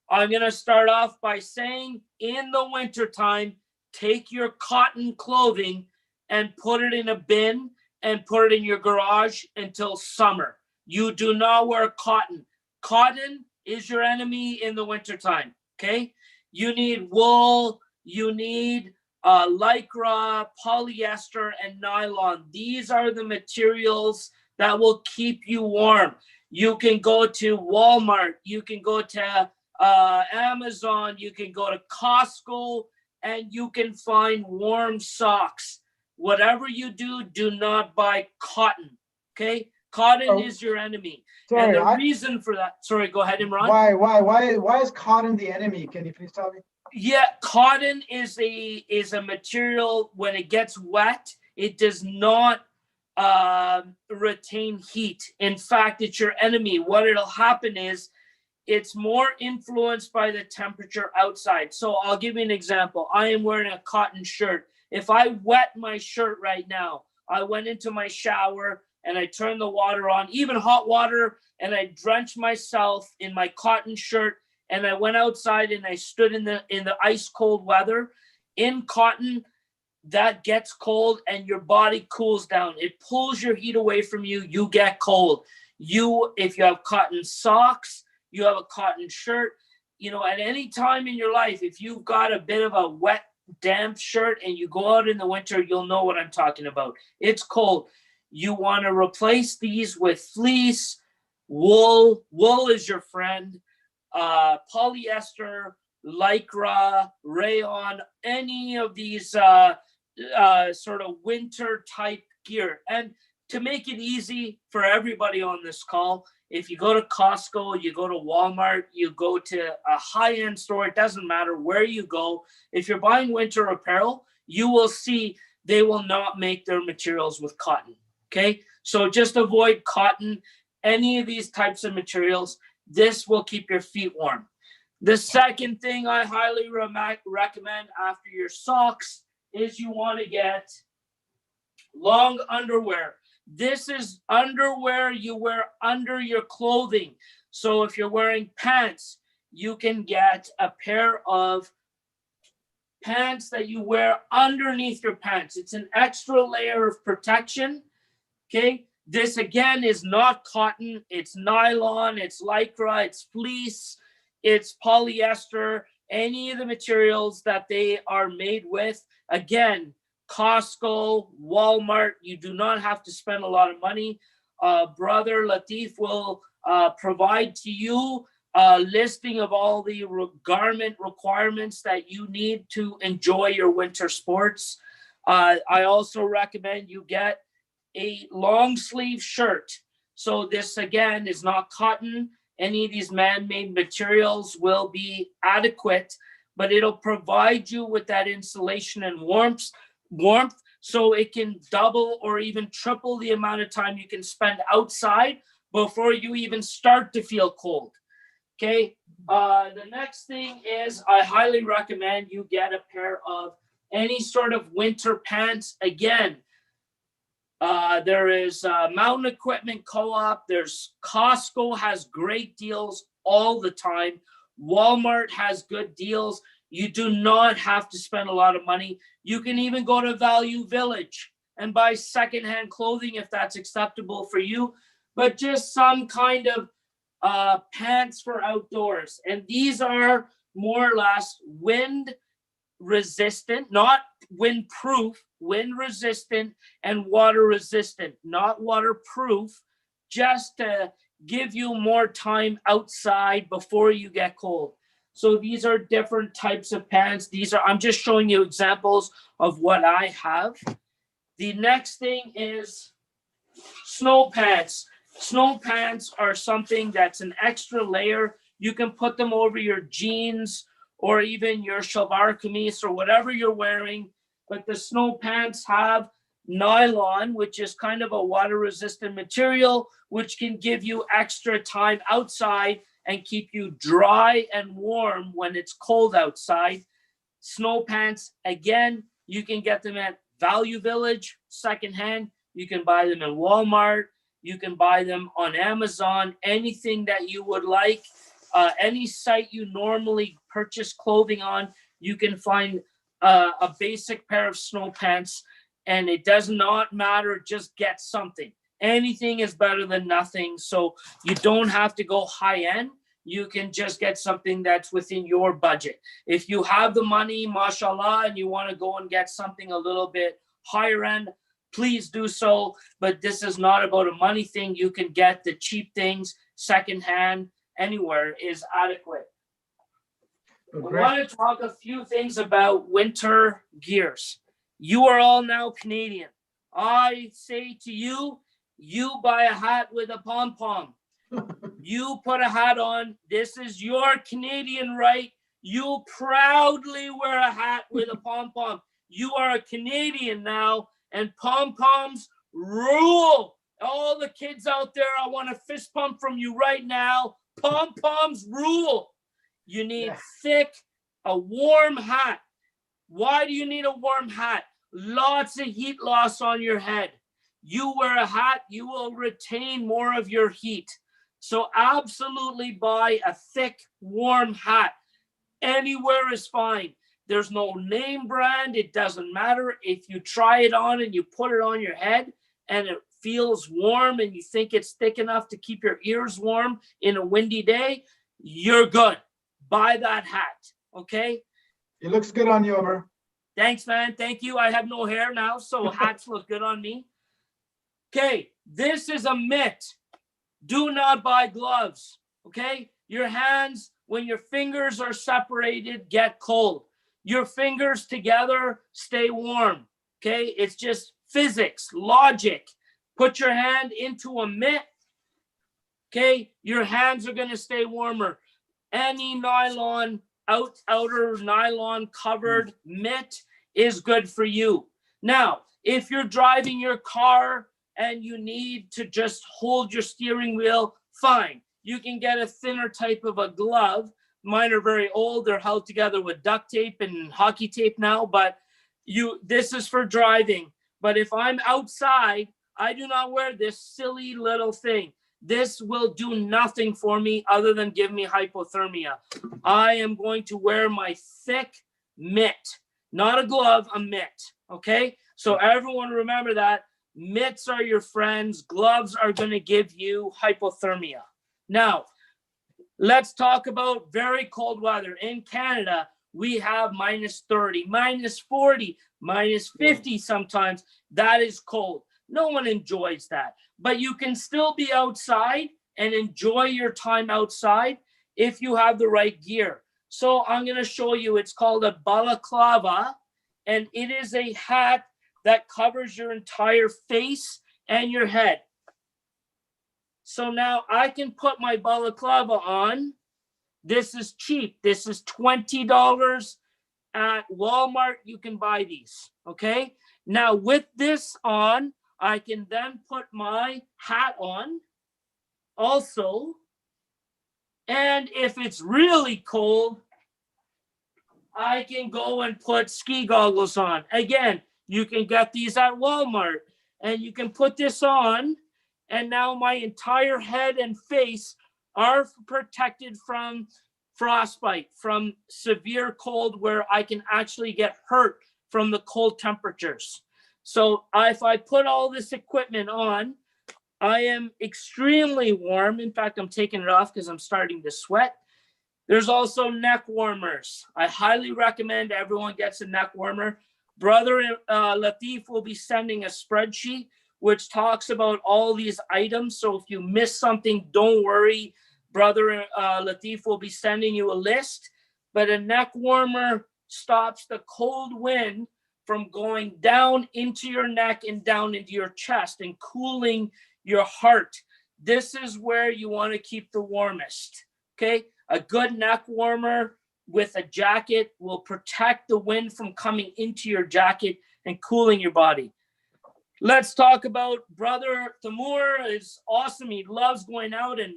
I'm going to start off by saying, in the wintertime, take your cotton clothing and put it in a bin and put it in your garage until summer. You do not wear cotton. Cotton is your enemy in the wintertime, okay? You need wool, you need lycra, polyester, and nylon. These are the materials that will keep you warm. You can go to Walmart, you can go to Amazon, you can go to Costco, and you can find warm socks. Whatever you do, do not buy cotton, okay? Cotton is your enemy. Sorry, and the reason for that, sorry, go ahead, Imran. Why is cotton the enemy? Can you please tell me? Yeah, cotton is a material, when it gets wet, it does not retain heat. In fact, it's your enemy. What it'll happen is it's more influenced by the temperature outside. So I'll give you an example. I am wearing a cotton shirt. If I wet my shirt right now, I went into my shower and I turned the water on, even hot water, and I drenched myself in my cotton shirt, and I went outside and I stood in the ice cold weather. In cotton, that gets cold and your body cools down. It pulls your heat away from you. You get cold. If you have cotton socks, you have a cotton shirt, at any time in your life, if you've got a bit of a wet, damp shirt and you go out in the winter, you'll know what I'm talking about. It's cold. You want to replace these with fleece, wool. Wool is your friend. Polyester, lycra, rayon, any of these sort of winter type gear. And to make it easy for everybody on this call, if you go to Costco, you go to Walmart, you go to a high-end store, it doesn't matter where you go. If you're buying winter apparel, you will see they will not make their materials with cotton, okay? So just avoid cotton, any of these types of materials. This will keep your feet warm. The second thing I highly recommend after your socks is you want to get long underwear. This is underwear you wear under your clothing. So if you're wearing pants, you can get a pair of pants that you wear underneath your pants. It's an extra layer of protection. Okay. This again is not cotton. It's nylon, it's lycra, it's fleece, it's polyester, any of the materials that they are made with. Again, Costco, Walmart, you do not have to spend a lot of money. Brother Latif will provide to you a listing of all the garment requirements that you need to enjoy your winter sports. I also recommend you get a long sleeve shirt. So this again is not cotton. Any of these man-made materials will be adequate, but it'll provide you with that insulation and warmth, so it can double or even triple the amount of time you can spend outside before you even start to feel cold. Okay. The next thing is I highly recommend you get a pair of any sort of winter pants. Again, there is Mountain Equipment Co-op. There's Costco has great deals all the time. Walmart has good deals. You do not have to spend a lot of money. You can even go to Value Village and buy secondhand clothing if that's acceptable for you, but just some kind of pants for outdoors. And these are more or less wind resistant, not windproof, wind resistant and water resistant, not waterproof, just to give you more time outside before you get cold. So these are different types of pants. I'm just showing you examples of what I have. The next thing is snow pants. Snow pants are something that's an extra layer. You can put them over your jeans or even your shalwar kameez or whatever you're wearing. But the snow pants have nylon, which is kind of a water-resistant material, which can give you extra time outside and keep you dry and warm when it's cold outside. Snow pants, again, you can get them at Value Village, secondhand. You can buy them in Walmart. You can buy them on Amazon, anything that you would like. Any site you normally purchase clothing on, you can find a basic pair of snow pants, and it does not matter, just get something. Anything is better than nothing, so you don't have to go high end. You can just get something that's within your budget. If you have the money, mashallah, and you want to go and get something a little bit higher end, please do so. But this is not about a money thing. You can get the cheap things secondhand anywhere is adequate. I want to talk a few things about winter gears. You are all now Canadian. I say to you, you buy a hat with a pom-pom. You put a hat on. This is your Canadian right. You proudly wear a hat with a pom-pom. You are a Canadian now, and pom-poms rule. All the kids out there, I want a fist pump from you right now. Pom-poms rule. You need thick, a warm hat. Why do you need a warm hat? Lots of heat loss on your head. You wear a hat, you will retain more of your heat. So absolutely buy a thick, warm hat. Anywhere is fine. There's no name brand. It doesn't matter. If you try it on and you put it on your head and it feels warm and you think it's thick enough to keep your ears warm in a windy day, you're good. Buy that hat, okay? It looks good on you, Omer. Thanks, man. Thank you. I have no hair now, so hats look good on me. Okay, this is a myth. Do not buy gloves, okay? Your hands, when your fingers are separated, get cold. Your fingers together stay warm, okay? It's just physics, logic. Put your hand into a mitt, okay? Your hands are going to stay warmer. Any nylon, outer nylon covered mitt is good for you. Now, if you're driving your car and you need to just hold your steering wheel, fine. You can get a thinner type of a glove. Mine are very old. They're held together with duct tape and hockey tape now, but this is for driving. But if I'm outside, I do not wear this silly little thing. This will do nothing for me other than give me hypothermia. I am going to wear my thick mitt, not a glove, a mitt. Okay? So everyone remember that. Mitts are your friends. Gloves are going to give you hypothermia. Now, let's talk about very cold weather. In Canada, we have minus 30, minus 40, minus 50 sometimes. That is cold. No one enjoys that. But you can still be outside and enjoy your time outside if you have the right gear. So I'm going to show you. It's called a balaclava, and it is a hat that covers your entire face and your head. So now I can put my balaclava on. This is cheap. This is $20 at Walmart. You can buy these, okay? Now with this on, I can then put my hat on also. And if it's really cold, I can go and put ski goggles on. Again, you can get these at Walmart, and you can put this on, and now my entire head and face are protected from frostbite, from severe cold where I can actually get hurt from the cold temperatures. So if I put all this equipment on, I am extremely warm. In fact, I'm taking it off because I'm starting to sweat. There's also neck warmers. I highly recommend everyone gets a neck warmer. Brother Latif will be sending a spreadsheet which talks about all these items. So if you miss something, don't worry. Brother Latif will be sending you a list. But a neck warmer stops the cold wind from going down into your neck and down into your chest and cooling your heart. This is where you want to keep the warmest, okay? A good neck warmer with a jacket will protect the wind from coming into your jacket and cooling your body. Let's talk about Brother Timur. It's awesome. He loves going out and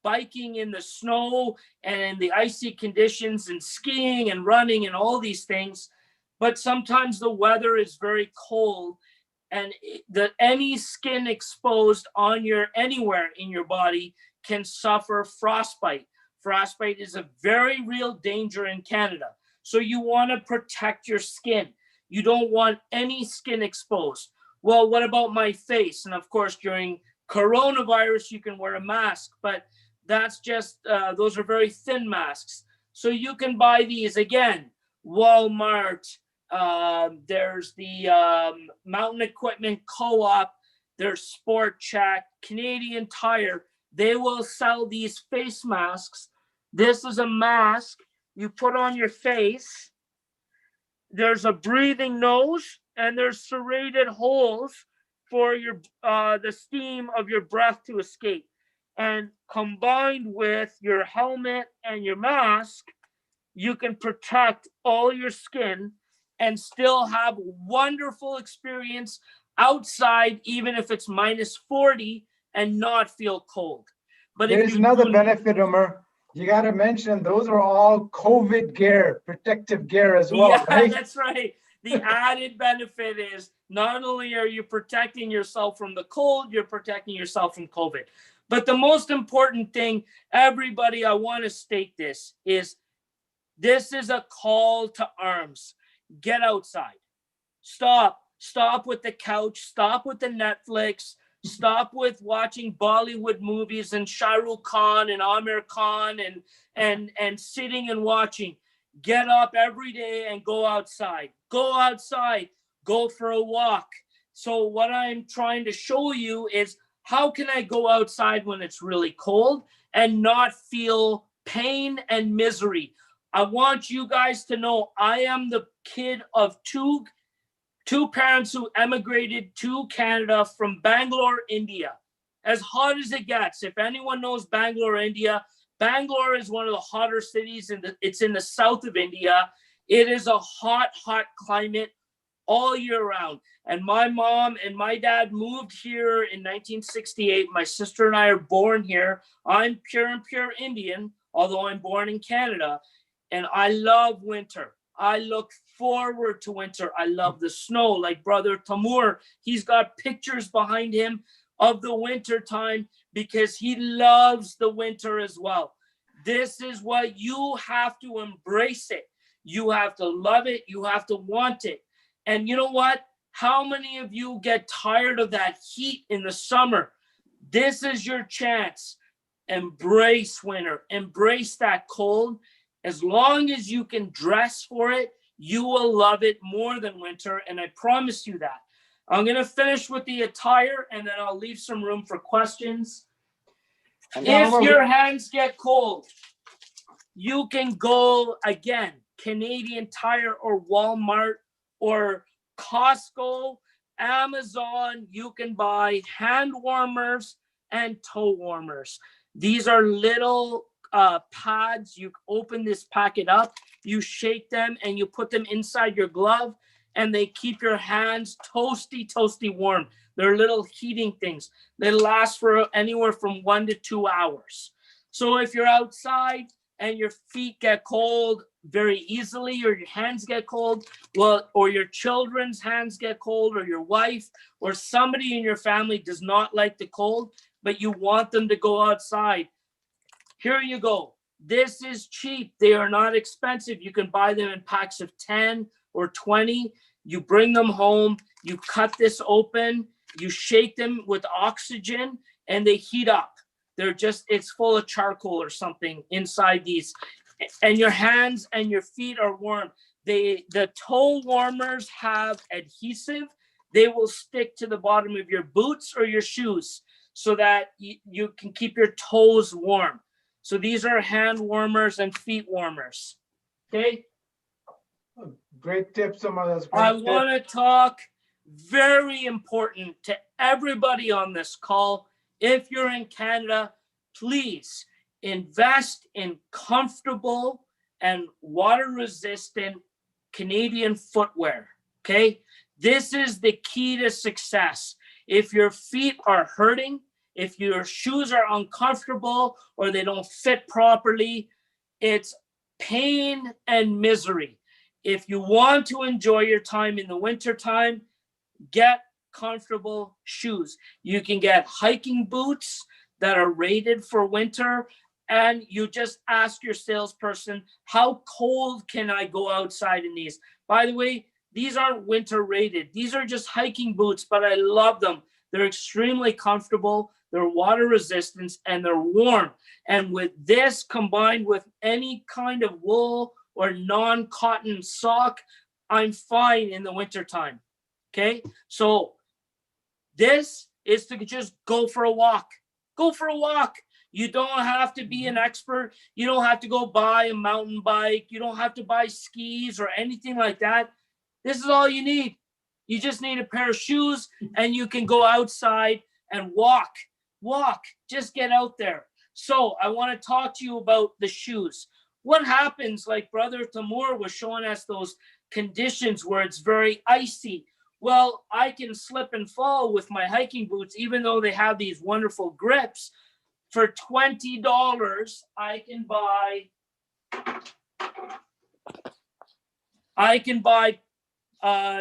biking in the snow and in the icy conditions and skiing and running and all these things. But sometimes the weather is very cold, and any skin exposed on anywhere in your body can suffer frostbite. Frostbite is a very real danger in Canada. So you want to protect your skin. You don't want any skin exposed. Well, what about my face? And of course, during coronavirus, you can wear a mask, but that's just, those are very thin masks. So you can buy these again, Walmart. There's the Mountain Equipment Co-op. There's Sport Check, Canadian Tire. They will sell these face masks. This is a mask you put on your face. There's a breathing nose, and there's serrated holes for your the steam of your breath to escape. And combined with your helmet and your mask, you can protect all your skin and still have wonderful experience outside, even if it's minus 40, and not feel cold. But there's another benefit, Umar. You got to mention those are all COVID gear, protective gear as well. Yeah, right? That's right. The added benefit is not only are you protecting yourself from the cold, you're protecting yourself from COVID. But the most important thing, everybody, I want to state this is a call to arms. Get outside. Stop with the couch. Stop with the Netflix. Stop with watching Bollywood movies and Shah Rukh Khan and Amir Khan and sitting and watching. Get up every day and go outside. Go outside. Go for a walk. So what I'm trying to show you is how can I go outside when it's really cold and not feel pain and misery? I want you guys to know I am the kid of two parents who emigrated to Canada from Bangalore, India. As hot as it gets. If anyone knows Bangalore, India, Bangalore is one of the hotter cities. It's in the south of India. It is a hot, hot climate all year round. And my mom and my dad moved here in 1968. My sister and I are born here. I'm pure Indian, although I'm born in Canada. And I love winter. I look forward to winter. I love the snow. Like Brother Timur, he's got pictures behind him of the winter time because he loves the winter as well. This is what you have to embrace it. You have to love it. You have to want it. And you know what? How many of you get tired of that heat in the summer? This is your chance. Embrace winter. Embrace that cold. As long as you can dress for it, you will love it more than winter. And I promise you that. I'm going to finish with the attire and then I'll leave some room for questions. If your hands get cold, you can go again, Canadian Tire or Walmart or Costco, Amazon. You can buy hand warmers and toe warmers. These are little pads. You open this packet up, you shake them and you put them inside your glove and they keep your hands toasty warm. They're little heating things. They last for anywhere from 1 to 2 hours. So if you're outside and your feet get cold very easily or your hands get cold, well, or your children's hands get cold or your wife or somebody in your family does not like the cold, but you want them to go outside, here you go. This is cheap. They are not expensive. You can buy them in packs of 10 or 20. You bring them home, you cut this open, you shake them with oxygen and they heat up. They're just, it's full of charcoal or something inside these. And your hands and your feet are warm. The toe warmers have adhesive. They will stick to the bottom of your boots or your shoes so that you can keep your toes warm. So these are hand warmers and feet warmers. Okay. Great tips, Omar. That's great. I want to talk very important to everybody on this call. If you're in Canada, please invest in comfortable and water-resistant Canadian footwear, okay? This is the key to success. If your feet are hurting, if your shoes are uncomfortable or they don't fit properly, it's pain and misery. If you want to enjoy your time in the wintertime, get comfortable shoes. You can get hiking boots that are rated for winter, and you just ask your salesperson, how cold can I go outside in these? By the way, these aren't winter rated. These are just hiking boots, but I love them. They're extremely comfortable, they're water resistant, and they're warm. And with this combined with any kind of wool or non-cotton sock, I'm fine in the wintertime. Okay, so this is to just go for a walk. Go for a walk. You don't have to be an expert. You don't have to go buy a mountain bike. You don't have to buy skis or anything like that. This is all you need. You just need a pair of shoes and you can go outside and walk. Walk. Just get out there. So I want to talk to you about the shoes. What happens, like Brother Tamur was showing us those conditions where it's very icy. Well, I can slip and fall with my hiking boots, even though they have these wonderful grips. For $20, I can buy,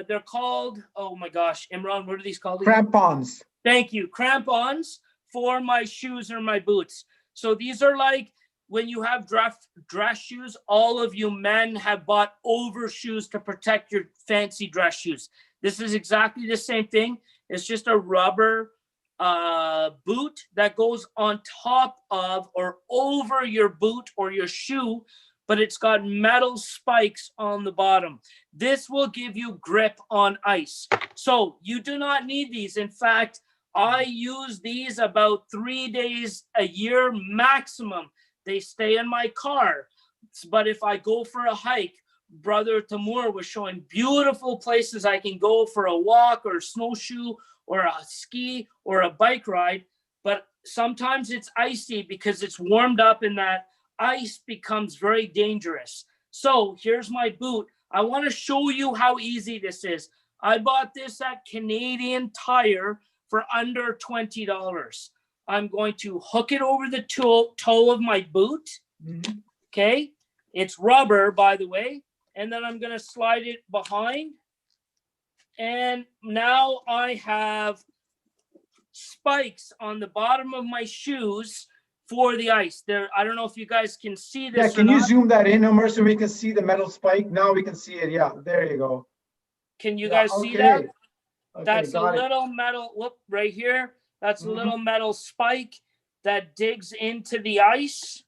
they're called, oh my gosh, Imran, what are these called? Crampons. Thank you. Crampons for my shoes or my boots. So these are like, when you have dress shoes, all of you men have bought overshoes to protect your fancy dress shoes. This is exactly the same thing. It's just a rubber boot that goes on top of or over your boot or your shoe, but it's got metal spikes on the bottom. This will give you grip on ice. So you do not need these. In fact, I use these about 3 days a year maximum. They stay in my car. But if I go for a hike, Brother Tamur was showing beautiful places I can go for a walk or a snowshoe or a ski or a bike ride. But sometimes it's icy because it's warmed up and that ice becomes very dangerous. So here's my boot. I want to show you how easy this is. I bought this at Canadian Tire for under $20. I'm going to hook it over the toe of my boot. Okay. It's rubber, by the way. And then I'm going to slide it behind. And now I have spikes on the bottom of my shoes for the ice. There, I don't know if you guys can see this. Yeah, can you zoom that in, Omar, so we can see the metal spike? Now we can see it. Yeah, there you go. Can you guys see that? Okay, That's a got it. little metal, whoop, right here. That's a little metal spike that digs into the ice.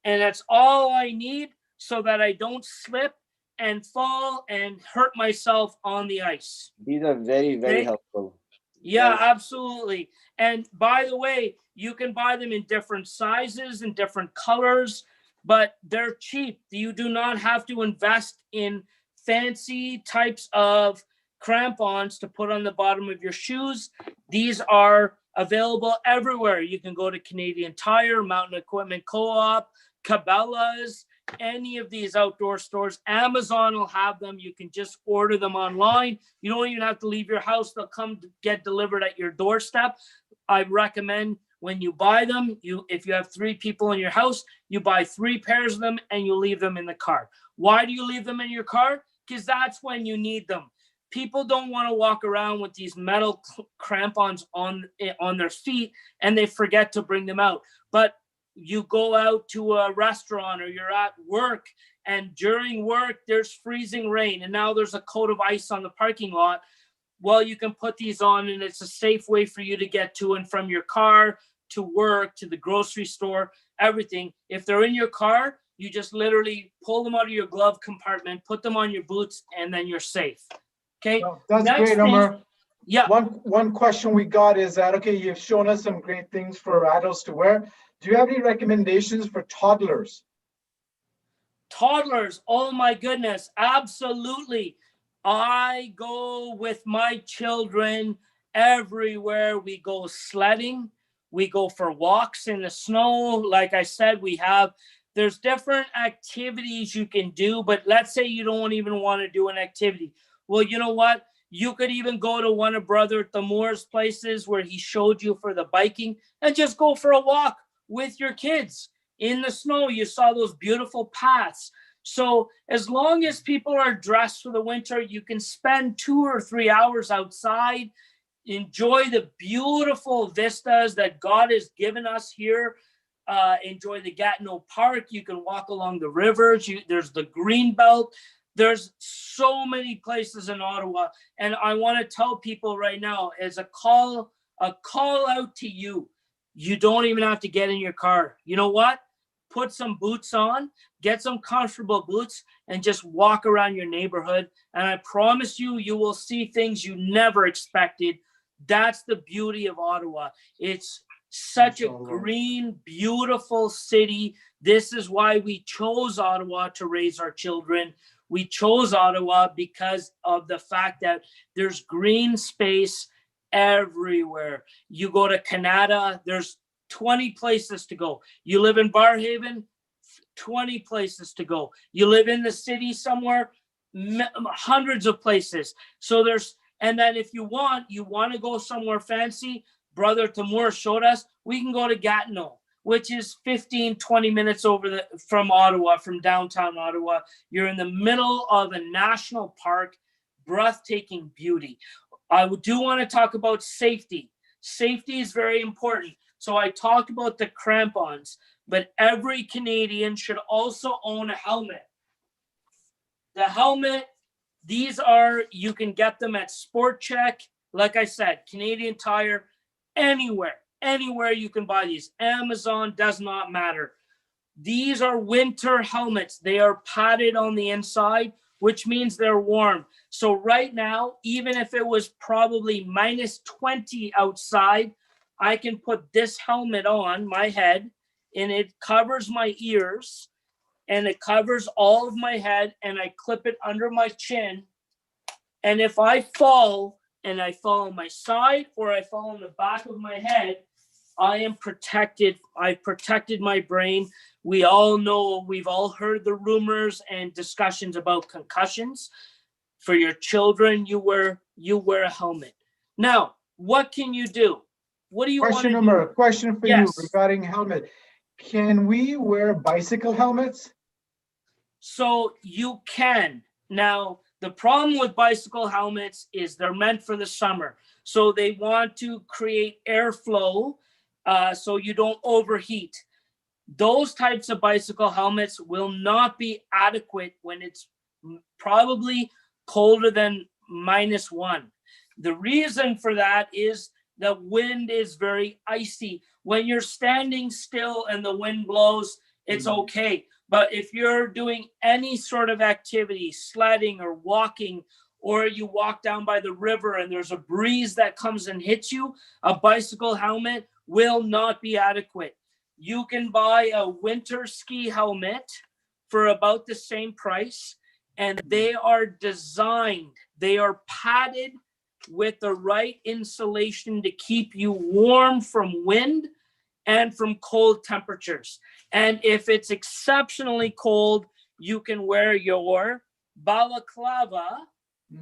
And that's all I need so that I don't slip and fall and hurt myself on the ice. These are very, very helpful. Yeah, absolutely. And by the way, you can buy them in different sizes and different colors, but they're cheap. You do not have to invest in fancy types of crampons to put on the bottom of your shoes. These are available everywhere. You can go to Canadian Tire, Mountain Equipment Co-op, Cabela's, any of these outdoor stores. Amazon will have them. You can just order them online. You don't even have to leave your house. They'll come to get delivered at your doorstep. I recommend when you buy them, if you have 3 people in your house, you buy 3 pairs of them and you leave them in the car. Why do you leave them in your car? Because that's when you need them. People don't want to walk around with these metal crampons on their feet and they forget to bring them out. But you go out to a restaurant or you're at work, and during work there's freezing rain and now there's a coat of ice on the parking lot. Well, you can put these on and it's a safe way for you to get to and from your car to work, to the grocery store, everything. If they're in your car, you just literally pull them out of your glove compartment, put them on your boots, and then you're safe. Okay. Well, that's great, Omar. Yeah. One question we got is that, okay, you've shown us some great things for adults to wear. Do you have any recommendations for toddlers? Toddlers, oh my goodness, absolutely. I go with my children everywhere. We go sledding. We go for walks in the snow. Like I said, there's different activities you can do, but let's say you don't even want to do an activity. Well, you know what? You could even go to one of Brother Thamur's places where he showed you for the biking and just go for a walk with your kids in the snow. You saw those beautiful paths. So as long as people are dressed for the winter, you can spend 2 or 3 hours outside, enjoy the beautiful vistas that God has given us here. Enjoy the Gatineau Park. You can walk along the rivers. There's the green belt. There's so many places in Ottawa. And I want to tell people right now, as a call out to you, you don't even have to get in your car. You know what? Put some boots on, get some comfortable boots, and just walk around your neighborhood. And I promise you, you will see things you never expected. That's the beauty of Ottawa. It's such a green, beautiful city. This is why we chose Ottawa to raise our children. We chose Ottawa because of the fact that there's green space everywhere. You go to Canada, there's 20 places to go. You live in Barrhaven, 20 places to go. You live in the city somewhere, hundreds of places. So and then if you want to go somewhere fancy, Brother Thamur showed us, we can go to Gatineau, which is 15, 20 minutes from Ottawa, from downtown Ottawa. You're in the middle of a national park, breathtaking beauty. I do want to talk about safety. Safety is very important. So I talked about the crampons, but every Canadian should also own a helmet. The helmet, you can get them at Sport Check. Like I said, Canadian Tire, anywhere you can buy these. Amazon, does not matter. These are winter helmets. They are padded on the inside, which means they're warm. So right now, even if it was probably minus 20 outside, I can put this helmet on my head and it covers my ears and it covers all of my head, and I clip it under my chin. And if I fall and I fall on my side or I fall on the back of my head, I am protected. I protected my brain. We all know, we've all heard the rumors and discussions about concussions. For your children, you wear a helmet. Now, what can you do? What do you want to do? Question for you regarding helmet. Can we wear bicycle helmets? So you can. Now, The problem with bicycle helmets is they're meant for the summer. So they want to create airflow so you don't overheat. Those types of bicycle helmets will not be adequate when it's probably colder than -1. The reason for that is the wind is very icy. When you're standing still and the wind blows, it's okay. But if you're doing any sort of activity, sledding or walking, or you walk down by the river and there's a breeze that comes and hits you, a bicycle helmet will not be adequate. You can buy a winter ski helmet for about the same price, and they are designed, they are padded with the right insulation to keep you warm from wind and from cold temperatures. And if it's exceptionally cold, you can wear your balaclava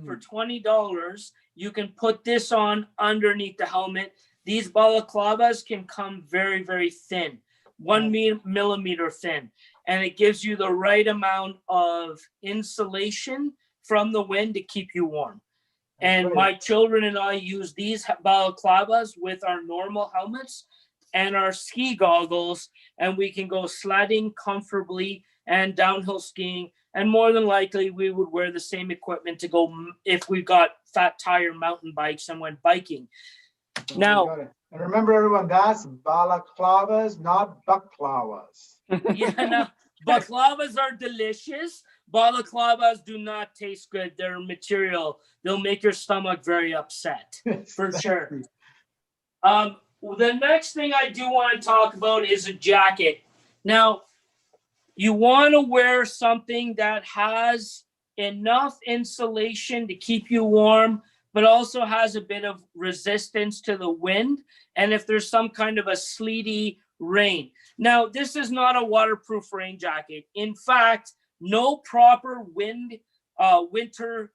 for $20. You can put this on underneath the helmet. These balaclavas can come very, very thin, 1 millimeter thin, and it gives you the right amount of insulation from the wind to keep you warm. And my children and I use these balaclavas with our normal helmets and our ski goggles, and we can go sledding comfortably and downhill skiing. And more than likely, we would wear the same equipment to go if we got fat tire mountain bikes and went biking. Now, and remember, everyone, that's balaclavas, not baklavas. Yeah, no, baklavas are delicious. Balaclavas do not taste good. They're material. They'll make your stomach very upset, for sure. The next thing I do want to talk about is a jacket. Now, you want to wear something that has enough insulation to keep you warm, but also has a bit of resistance to the wind. And if there's some kind of a sleety rain. Now, this is not a waterproof rain jacket. In fact, no proper winter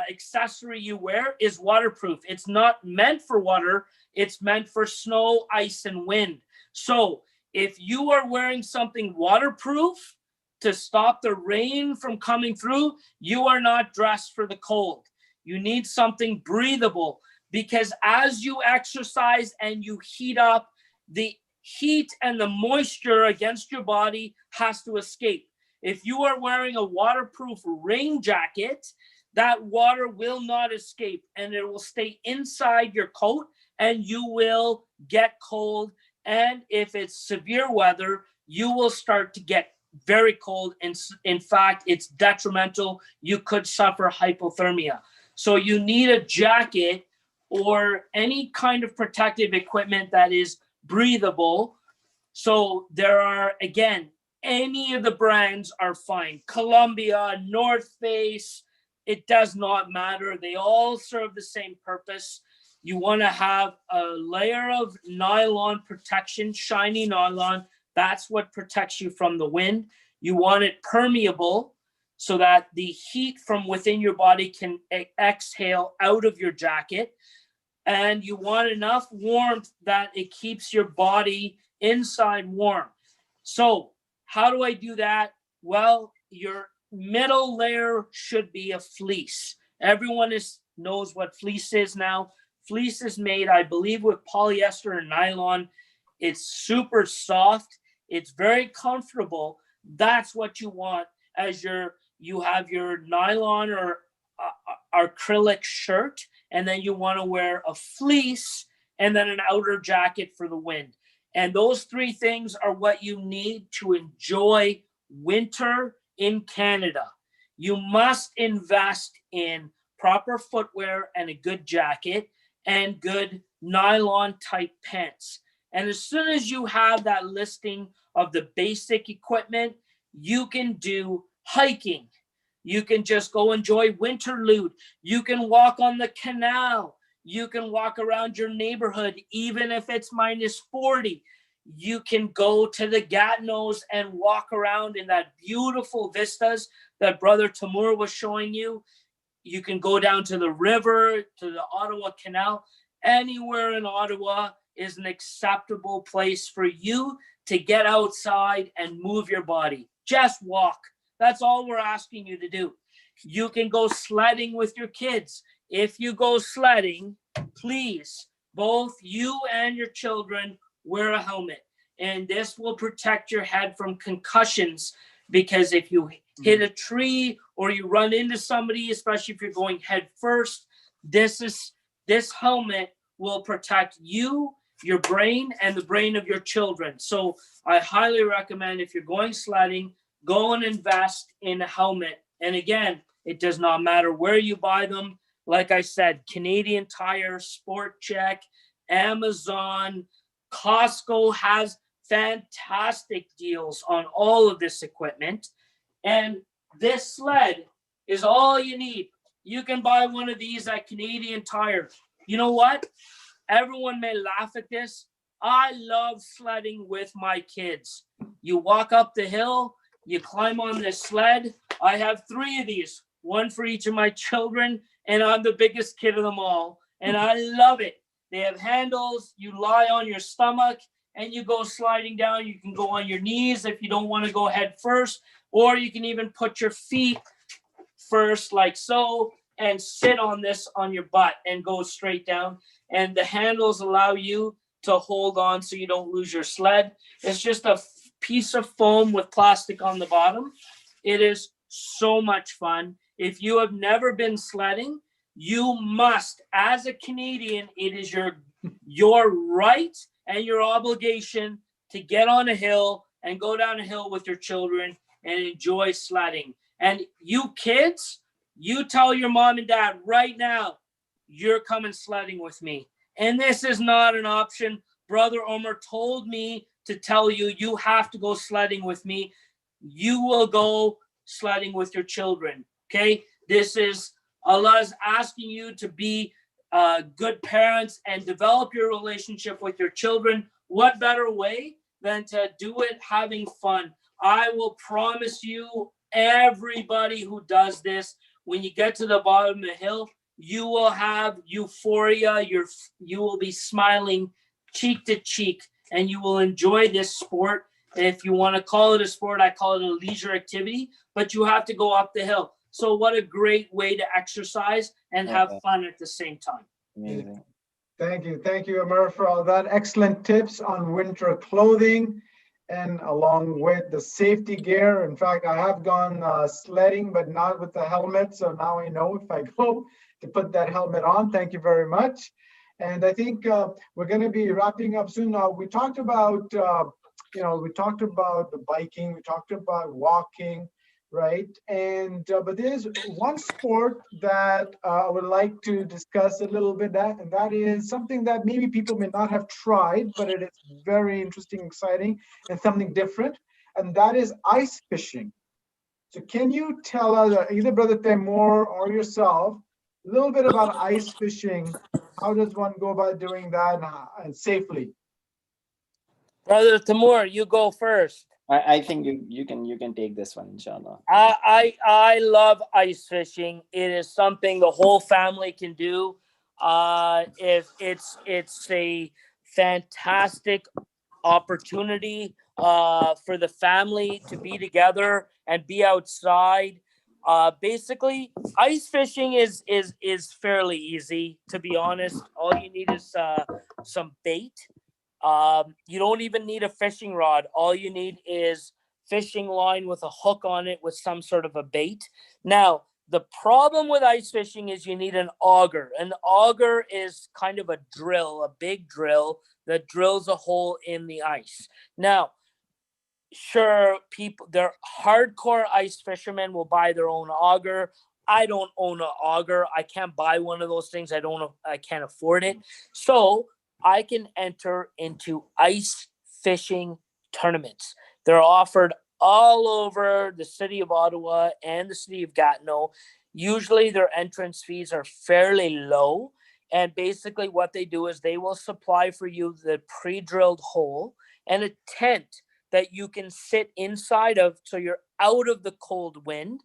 accessory you wear is waterproof. It's not meant for water. It's meant for snow, ice, and wind. So if you are wearing something waterproof to stop the rain from coming through, you are not dressed for the cold. You need something breathable, because as you exercise and you heat up, the heat and the moisture against your body has to escape. If you are wearing a waterproof rain jacket, that water will not escape and it will stay inside your coat and you will get cold. And if it's severe weather, you will start to get very cold. And in fact, it's detrimental. You could suffer hypothermia. So you need a jacket or any kind of protective equipment that is breathable. So there are, again, any of the brands are fine. Columbia, North Face, it does not matter. They all serve the same purpose. You want to have a layer of nylon protection, shiny nylon. That's what protects you from the wind. You want it permeable so that the heat from within your body can exhale out of your jacket. And you want enough warmth that it keeps your body inside warm. So how do I do that? Well, your middle layer should be a fleece. Everyone knows what fleece is now. Fleece is made, I believe, with polyester and nylon. It's super soft. It's very comfortable. That's what you want as you have your nylon or acrylic shirt, and then you want to wear a fleece and then an outer jacket for the wind. And those three things are what you need to enjoy winter in Canada. You must invest in proper footwear and a good jacket and good nylon type pants. And as soon as you have that listing of the basic equipment, you can do hiking. You can just go enjoy Winterlude. You can walk on the canal. You can walk around your neighborhood, even if it's -40. You can go to the Gatineaus and walk around in that beautiful vistas that Brother Timur was showing you. You can go down to the river, to the Ottawa Canal. Anywhere in Ottawa is an acceptable place for you to get outside and move your body. Just walk. That's all we're asking you to do. You can go sledding with your kids. If you go sledding, please, both you and your children wear a helmet. And this will protect your head from concussions, because if you hit a tree or you run into somebody, especially if you're going head first, this helmet will protect you, your brain, and the brain of your children. So I highly recommend, if you're going sledding, go and invest in a helmet. And again, it does not matter where you buy them. Like I said, Canadian Tire, Sport Check, Amazon, Costco has fantastic deals on all of this equipment. And this sled is all you need. You can buy one of these at Canadian Tire. You know what? Everyone may laugh at this. I love sledding with my kids. You walk up the hill, you climb on this sled. I have 3 of these, one for each of my children, and I'm the biggest kid of them all. And I love it. They have handles. You lie on your stomach and you go sliding down. You can go on your knees if you don't want to go head first, or you can even put your feet first like so and sit on this on your butt and go straight down. And the handles allow you to hold on so you don't lose your sled. It's just a piece of foam with plastic on the bottom. It is so much fun. If you have never been sledding, you must, as a Canadian, it is your right and your obligation to get on a hill and go down a hill with your children and enjoy sledding. And you kids, you tell your mom and dad right now, you're coming sledding with me. And this is not an option. Brother Omer told me to tell you, you have to go sledding with me. You will go sledding with your children. Okay? This is, Allah is asking you to be good parents and develop your relationship with your children. What better way than to do it having fun? I will promise you, everybody who does this, when you get to the bottom of the hill, you will have euphoria. You will be smiling cheek to cheek, and you will enjoy this sport. If you want to call it a sport, I call it a leisure activity, but you have to go up the hill. So what a great way to exercise and have fun at the same time. Amazing. Thank you, Amar, for all that. Excellent tips on winter clothing, and along with the safety gear. In fact, I have gone sledding, but not with the helmet. So now I know if I go to put that helmet on. Thank you very much. And I think we're going to be wrapping up soon. Now, we talked about, we talked about the biking, we talked about walking, right? And but there's one sport that I would like to discuss a little bit, and that is something that maybe people may not have tried, but it is very interesting, exciting, and something different, and that is ice fishing. So can you tell us, either Brother Temur or yourself, a little bit about ice fishing? How does one go about doing that and safely? Brother Temur, you go first. I think you can take this one, inshallah. I love ice fishing. It is something the whole family can do. If it's a fantastic opportunity for the family to be together and be outside. Basically, ice fishing is fairly easy, to be honest. All you need is some bait. You don't even need a fishing rod. All you need is fishing line with a hook on it with some sort of a bait. Now, the problem with ice fishing is you need an auger. An auger is kind of a drill, a big drill that drills a hole in the ice. Now, sure, they're hardcore ice fishermen will buy their own auger. I don't own an auger. I can't buy one of those things. I can't afford it. So I can enter into ice fishing tournaments. They're offered all over the city of Ottawa and the city of Gatineau. Usually their entrance fees are fairly low. And basically what they do is they will supply for you the pre-drilled hole and a tent that you can sit inside of, so you're out of the cold wind,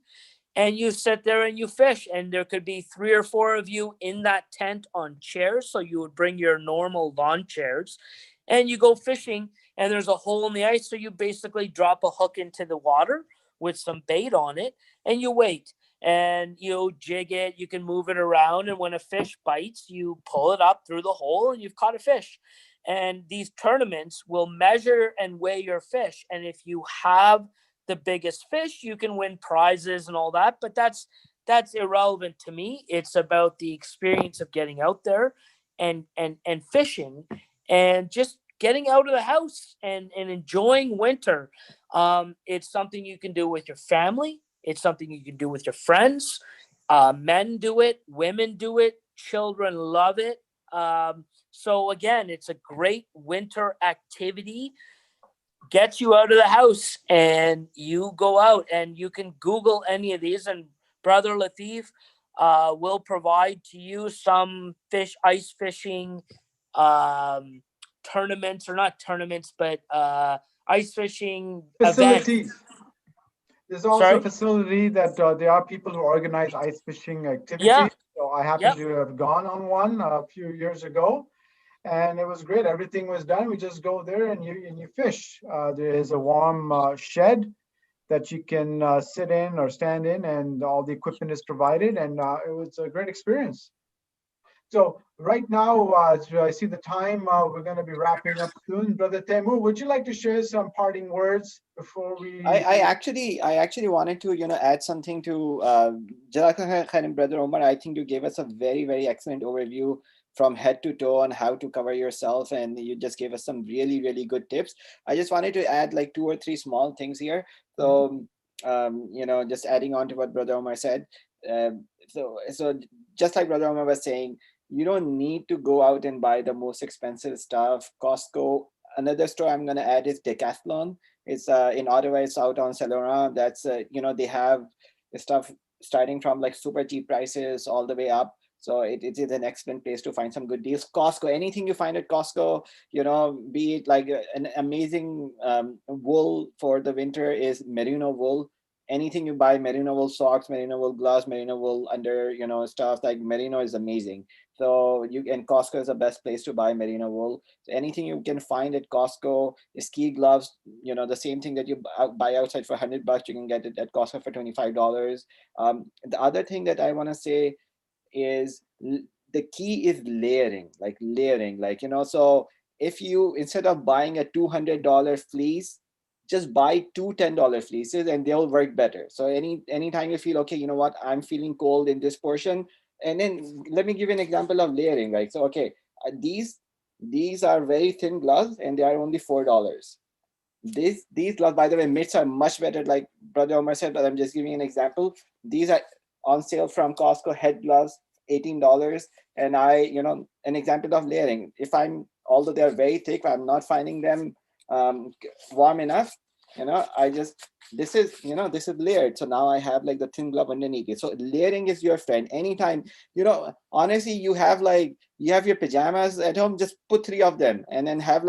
and you sit there and you fish. And there could be 3 or 4 of you in that tent on chairs, so you would bring your normal lawn chairs, and you go fishing, and there's a hole in the ice, so you basically drop a hook into the water with some bait on it, and you wait. and you jig it. You can move it around, and when a fish bites, you pull it up through the hole, and you've caught a fish. And these tournaments will measure and weigh your fish, and if you have the biggest fish, you can win prizes and all that. But that's irrelevant to me. It's about the experience of getting out there and fishing, and just getting out of the house and enjoying winter. It's something you can do with your family. It's something you can do with your friends. Men do it, women do it, children love it. So again, it's a great winter activity. Gets you out of the house, and you go out, and you can Google any of these, and Brother Latif will provide to you some ice fishing um, tournaments, or not tournaments, but ice fishing events. Facilities. There's also a Sorry? facility that there are people who organize ice fishing Yeah, activities. So I happen yep. to have gone on one a few years ago, and it was great. Everything was done. We just go there and you fish. There is a warm shed that you can sit in or stand in, and all the equipment is provided, and it was a great experience. So right now, so I see the time. We're going to be wrapping up soon. Brother Temu, would you like to share some parting words before we? I actually wanted to add something to Jazakallah khairan, Brother Omar. I think you gave us a very, very excellent overview from head to toe on how to cover yourself, and you just gave us some really, really good tips. I just wanted to add like two or three small things here. So just adding on to what Brother Omar said. So just like Brother Omar was saying, you don't need to go out and buy the most expensive stuff. Costco. Another store I'm going to add is Decathlon. It's in Ottawa. It's out on Saint Laurent. That's they have stuff starting from like super cheap prices all the way up. So it is an excellent place to find some good deals. Costco, anything you find at Costco, be it like an amazing wool for the winter is merino wool. Anything you buy, merino wool socks, merino wool gloves, merino wool under, stuff like merino is amazing. So Costco is the best place to buy merino wool. So anything you can find at Costco, ski gloves, the same thing that you buy outside for $100, you can get it at Costco for $25. The other thing that I want to say is the key is layering, so if you, instead of buying a $200 fleece, just buy two $10 fleeces and they'll work better. So anytime you feel, okay, you know what, I'm feeling cold in this portion, and then let me give you an example of layering, right? So okay, these are very thin gloves and they are only $4. These gloves, by the way, mitts are much better, like Brother Omar said, but I'm just giving an example. These are on sale from Costco, head gloves, $18. And an example of layering. Although they're very thick, I'm not finding them warm enough. I just, this is layered. So now I have like the thin glove underneath it. So layering is your friend. Anytime, honestly, you have your pajamas at home, just put three of them and then have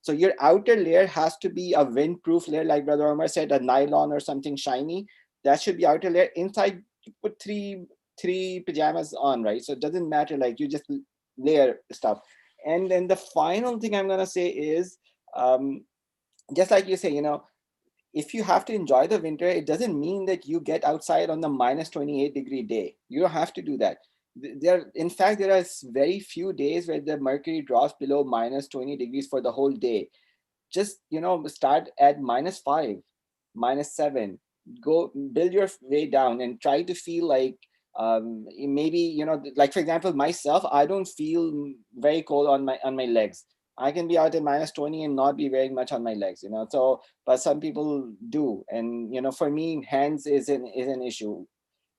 so your outer layer has to be a windproof layer, like Brother Omar said, a nylon or something shiny. That should be outer layer. Inside, you put three pajamas on, right? So it doesn't matter, like you just layer stuff. And then the final thing I'm gonna say is, just like you say, if you have to enjoy the winter, it doesn't mean that you get outside on the minus 28-degree day. You don't have to do that. In fact, there are very few days where the mercury drops below minus 20 degrees for the whole day. Just, start at -5, -7, go build your way down and try to feel like, maybe, like for example, myself, I don't feel very cold on my legs. I can be out at -20 and not be wearing much on my legs, so, but some people do. And, for me, hands is an issue.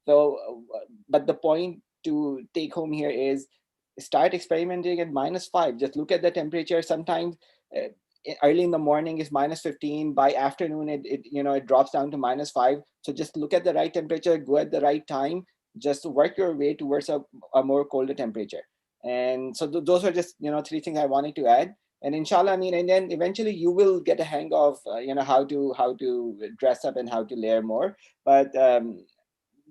So, but the point to take home here is start experimenting at -5. Just look at the temperature. Sometimes early in the morning is -15. By afternoon, it drops down to -5. So just look at the right temperature, go at the right time, just work your way towards a more colder temperature. And so those are just, three things I wanted to add. And inshallah, and then eventually you will get a hang of, how to dress up and how to layer more. But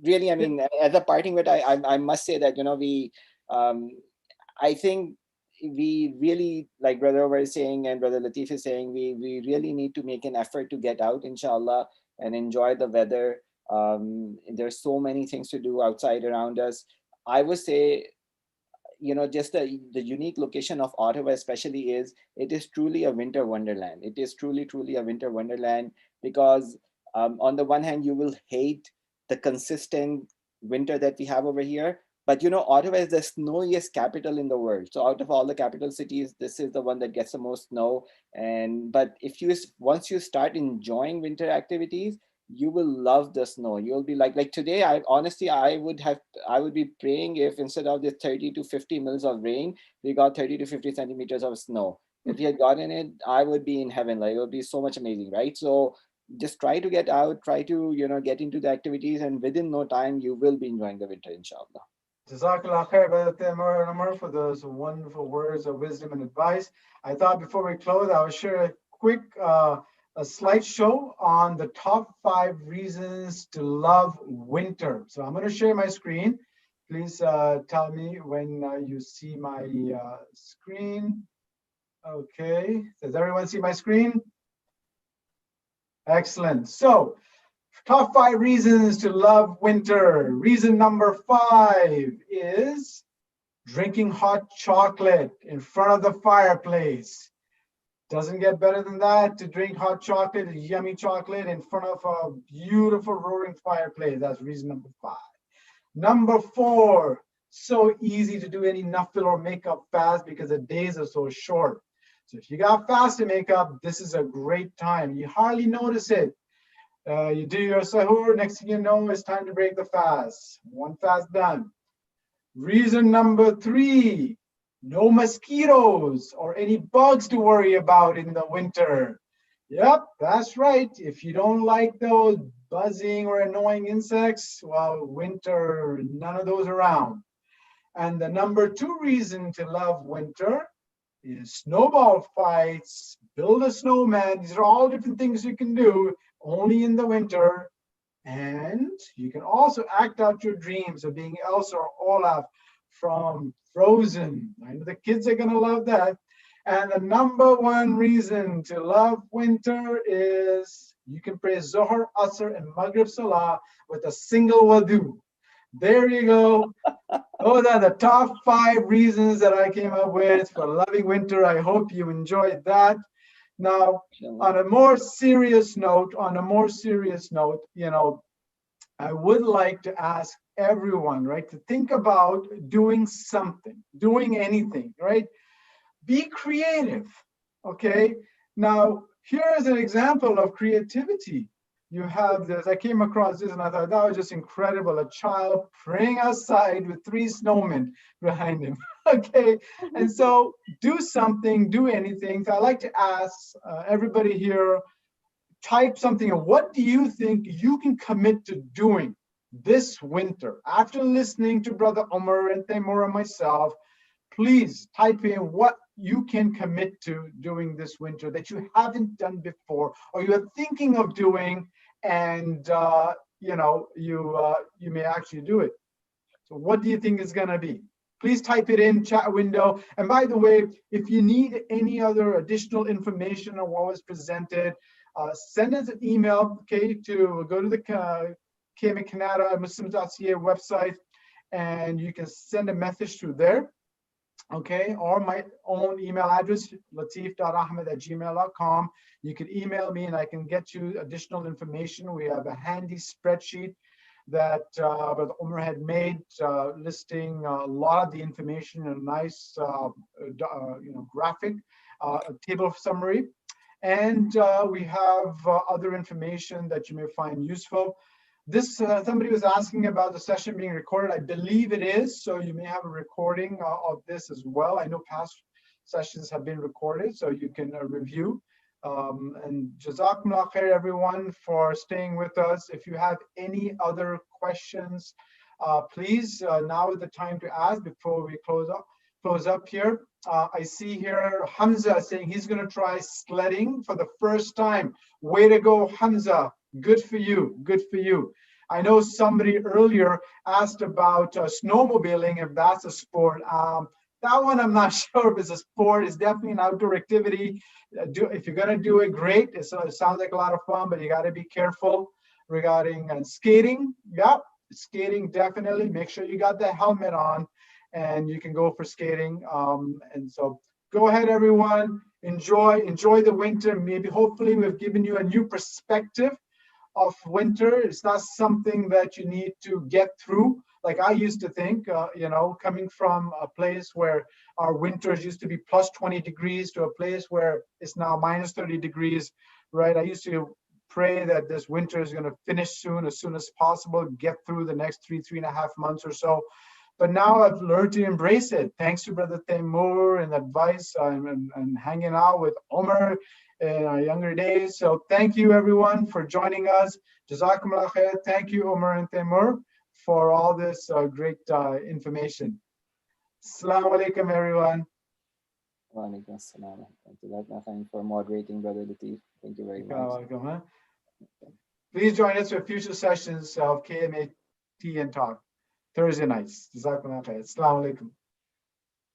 really, as a parting word, I must say that, we, I think we really, like Brother Over is saying and Brother Latif is saying, we really need to make an effort to get out, inshallah, and enjoy the weather. There's so many things to do outside around us. I would say, just the unique location of Ottawa especially is, it is truly a winter wonderland. It is truly, truly a winter wonderland because on the one hand, you will hate the consistent winter that we have over here. But Ottawa is the snowiest capital in the world. So out of all the capital cities, this is the one that gets the most snow. But once you start enjoying winter activities, you will love the snow. You'll be like today, I would be praying if instead of the 30 to 50 mils of rain, we got 30 to 50 centimeters of snow. If we had gotten it, I would be in heaven. Like, it would be so much amazing, right? So just try to get out, try to, get into the activities, and within no time, you will be enjoying the winter, inshallah. Jazakallah khair, Brother Taimur Umar, for those wonderful words of wisdom and advice. I thought before we close, I would share a quick a slideshow on the top 5 reasons to love winter. So I'm going to share my screen. Please tell me when you see my screen. Okay, does everyone see my screen? Excellent. So, top 5 reasons to love winter. Reason number 5 is drinking hot chocolate in front of the fireplace. Doesn't get better than that, to drink hot chocolate, yummy chocolate in front of a beautiful roaring fireplace. That's reason number 5. Number 4, so easy to do any nafil or makeup fast because the days are so short. So if you got fasting makeup, this is a great time. You hardly notice it. You do your sahur, next thing you know, it's time to break the fast. One fast done. Reason number 3, no mosquitoes or any bugs to worry about in the winter. Yep, that's right. If you don't like those buzzing or annoying insects, well, winter, none of those around. And the number 2 reason to love winter is snowball fights, build a snowman. These are all different things you can do only in the winter. And you can also act out your dreams of being Elsa or Olaf from Frozen. I know the kids are going to love that. And the number 1 reason to love winter is you can pray Zohar, Asr, and Maghrib Salah with a single wudu. There you go. Those are the top 5 reasons that I came up with for loving winter. I hope you enjoyed that. Now, on a more serious note, I would like to ask everyone, right, to think about doing something, doing anything, right? Be creative, okay? Now, here is an example of creativity. You have this, I came across this and I thought that was just incredible. A child praying outside with 3 snowmen behind him, okay? And so do something, do anything. So I like to ask everybody here, type something. What do you think you can commit to doing this winter? After listening to Brother Umar and Taimur and myself, please type in what you can commit to doing this winter that you haven't done before or you are thinking of doing, and you may actually do it. So what do you think is going to be? Please type it in chat window. And by the way, if you need any other additional information on what was presented, send us an email, okay, to go to the KMA Canada Muslims.ca website, and you can send a message through there, okay, or my own email address, latif.ahmed@gmail.com. You can email me and I can get you additional information. We have a handy spreadsheet that Brother Umar had made, listing a lot of the information in a nice graphic table summary. And we have other information that you may find useful. This, somebody was asking about the session being recorded. I believe it is, so you may have a recording of this as well. I know past sessions have been recorded, so you can review. And Jazakumullah khair, everyone, for staying with us. If you have any other questions, please, now is the time to ask before we close up here. I see here Hamza saying he's going to try sledding for the first time. Way to go, Hamza. Good for you. Good for you. I know somebody earlier asked about snowmobiling, if that's a sport. That one, I'm not sure if it's a sport. It's definitely an outdoor activity. If you're going to do it, great. It sounds like a lot of fun, but you got to be careful. regarding skating. Yep, skating definitely. Make sure you got the helmet on, and you can go for skating. And so go ahead, everyone. Enjoy the winter. Maybe hopefully we've given you a new perspective of winter. It's not something that you need to get through. Like I used to think, coming from a place where our winters used to be plus 20 degrees to a place where it's now minus 30 degrees, right? I used to pray that this winter is going to finish soon as possible, get through the next 3.5 months or so. But now I've learned to embrace it. Thanks to Brother Taimur and advice and hanging out with Omar in our younger days. So thank you everyone for joining us. Jazakumullah khair. Thank you, Omar and Taimur, for all this great information. Assalamu alaikum, everyone. Wa alaikum assalam. Thank you, Nothing for moderating, Brother Latif. Thank you very much. Welcome, Please join us for future sessions of KMA Tea and Talk Thursday nights. Jazakumullah khair. Assalamu alaikum.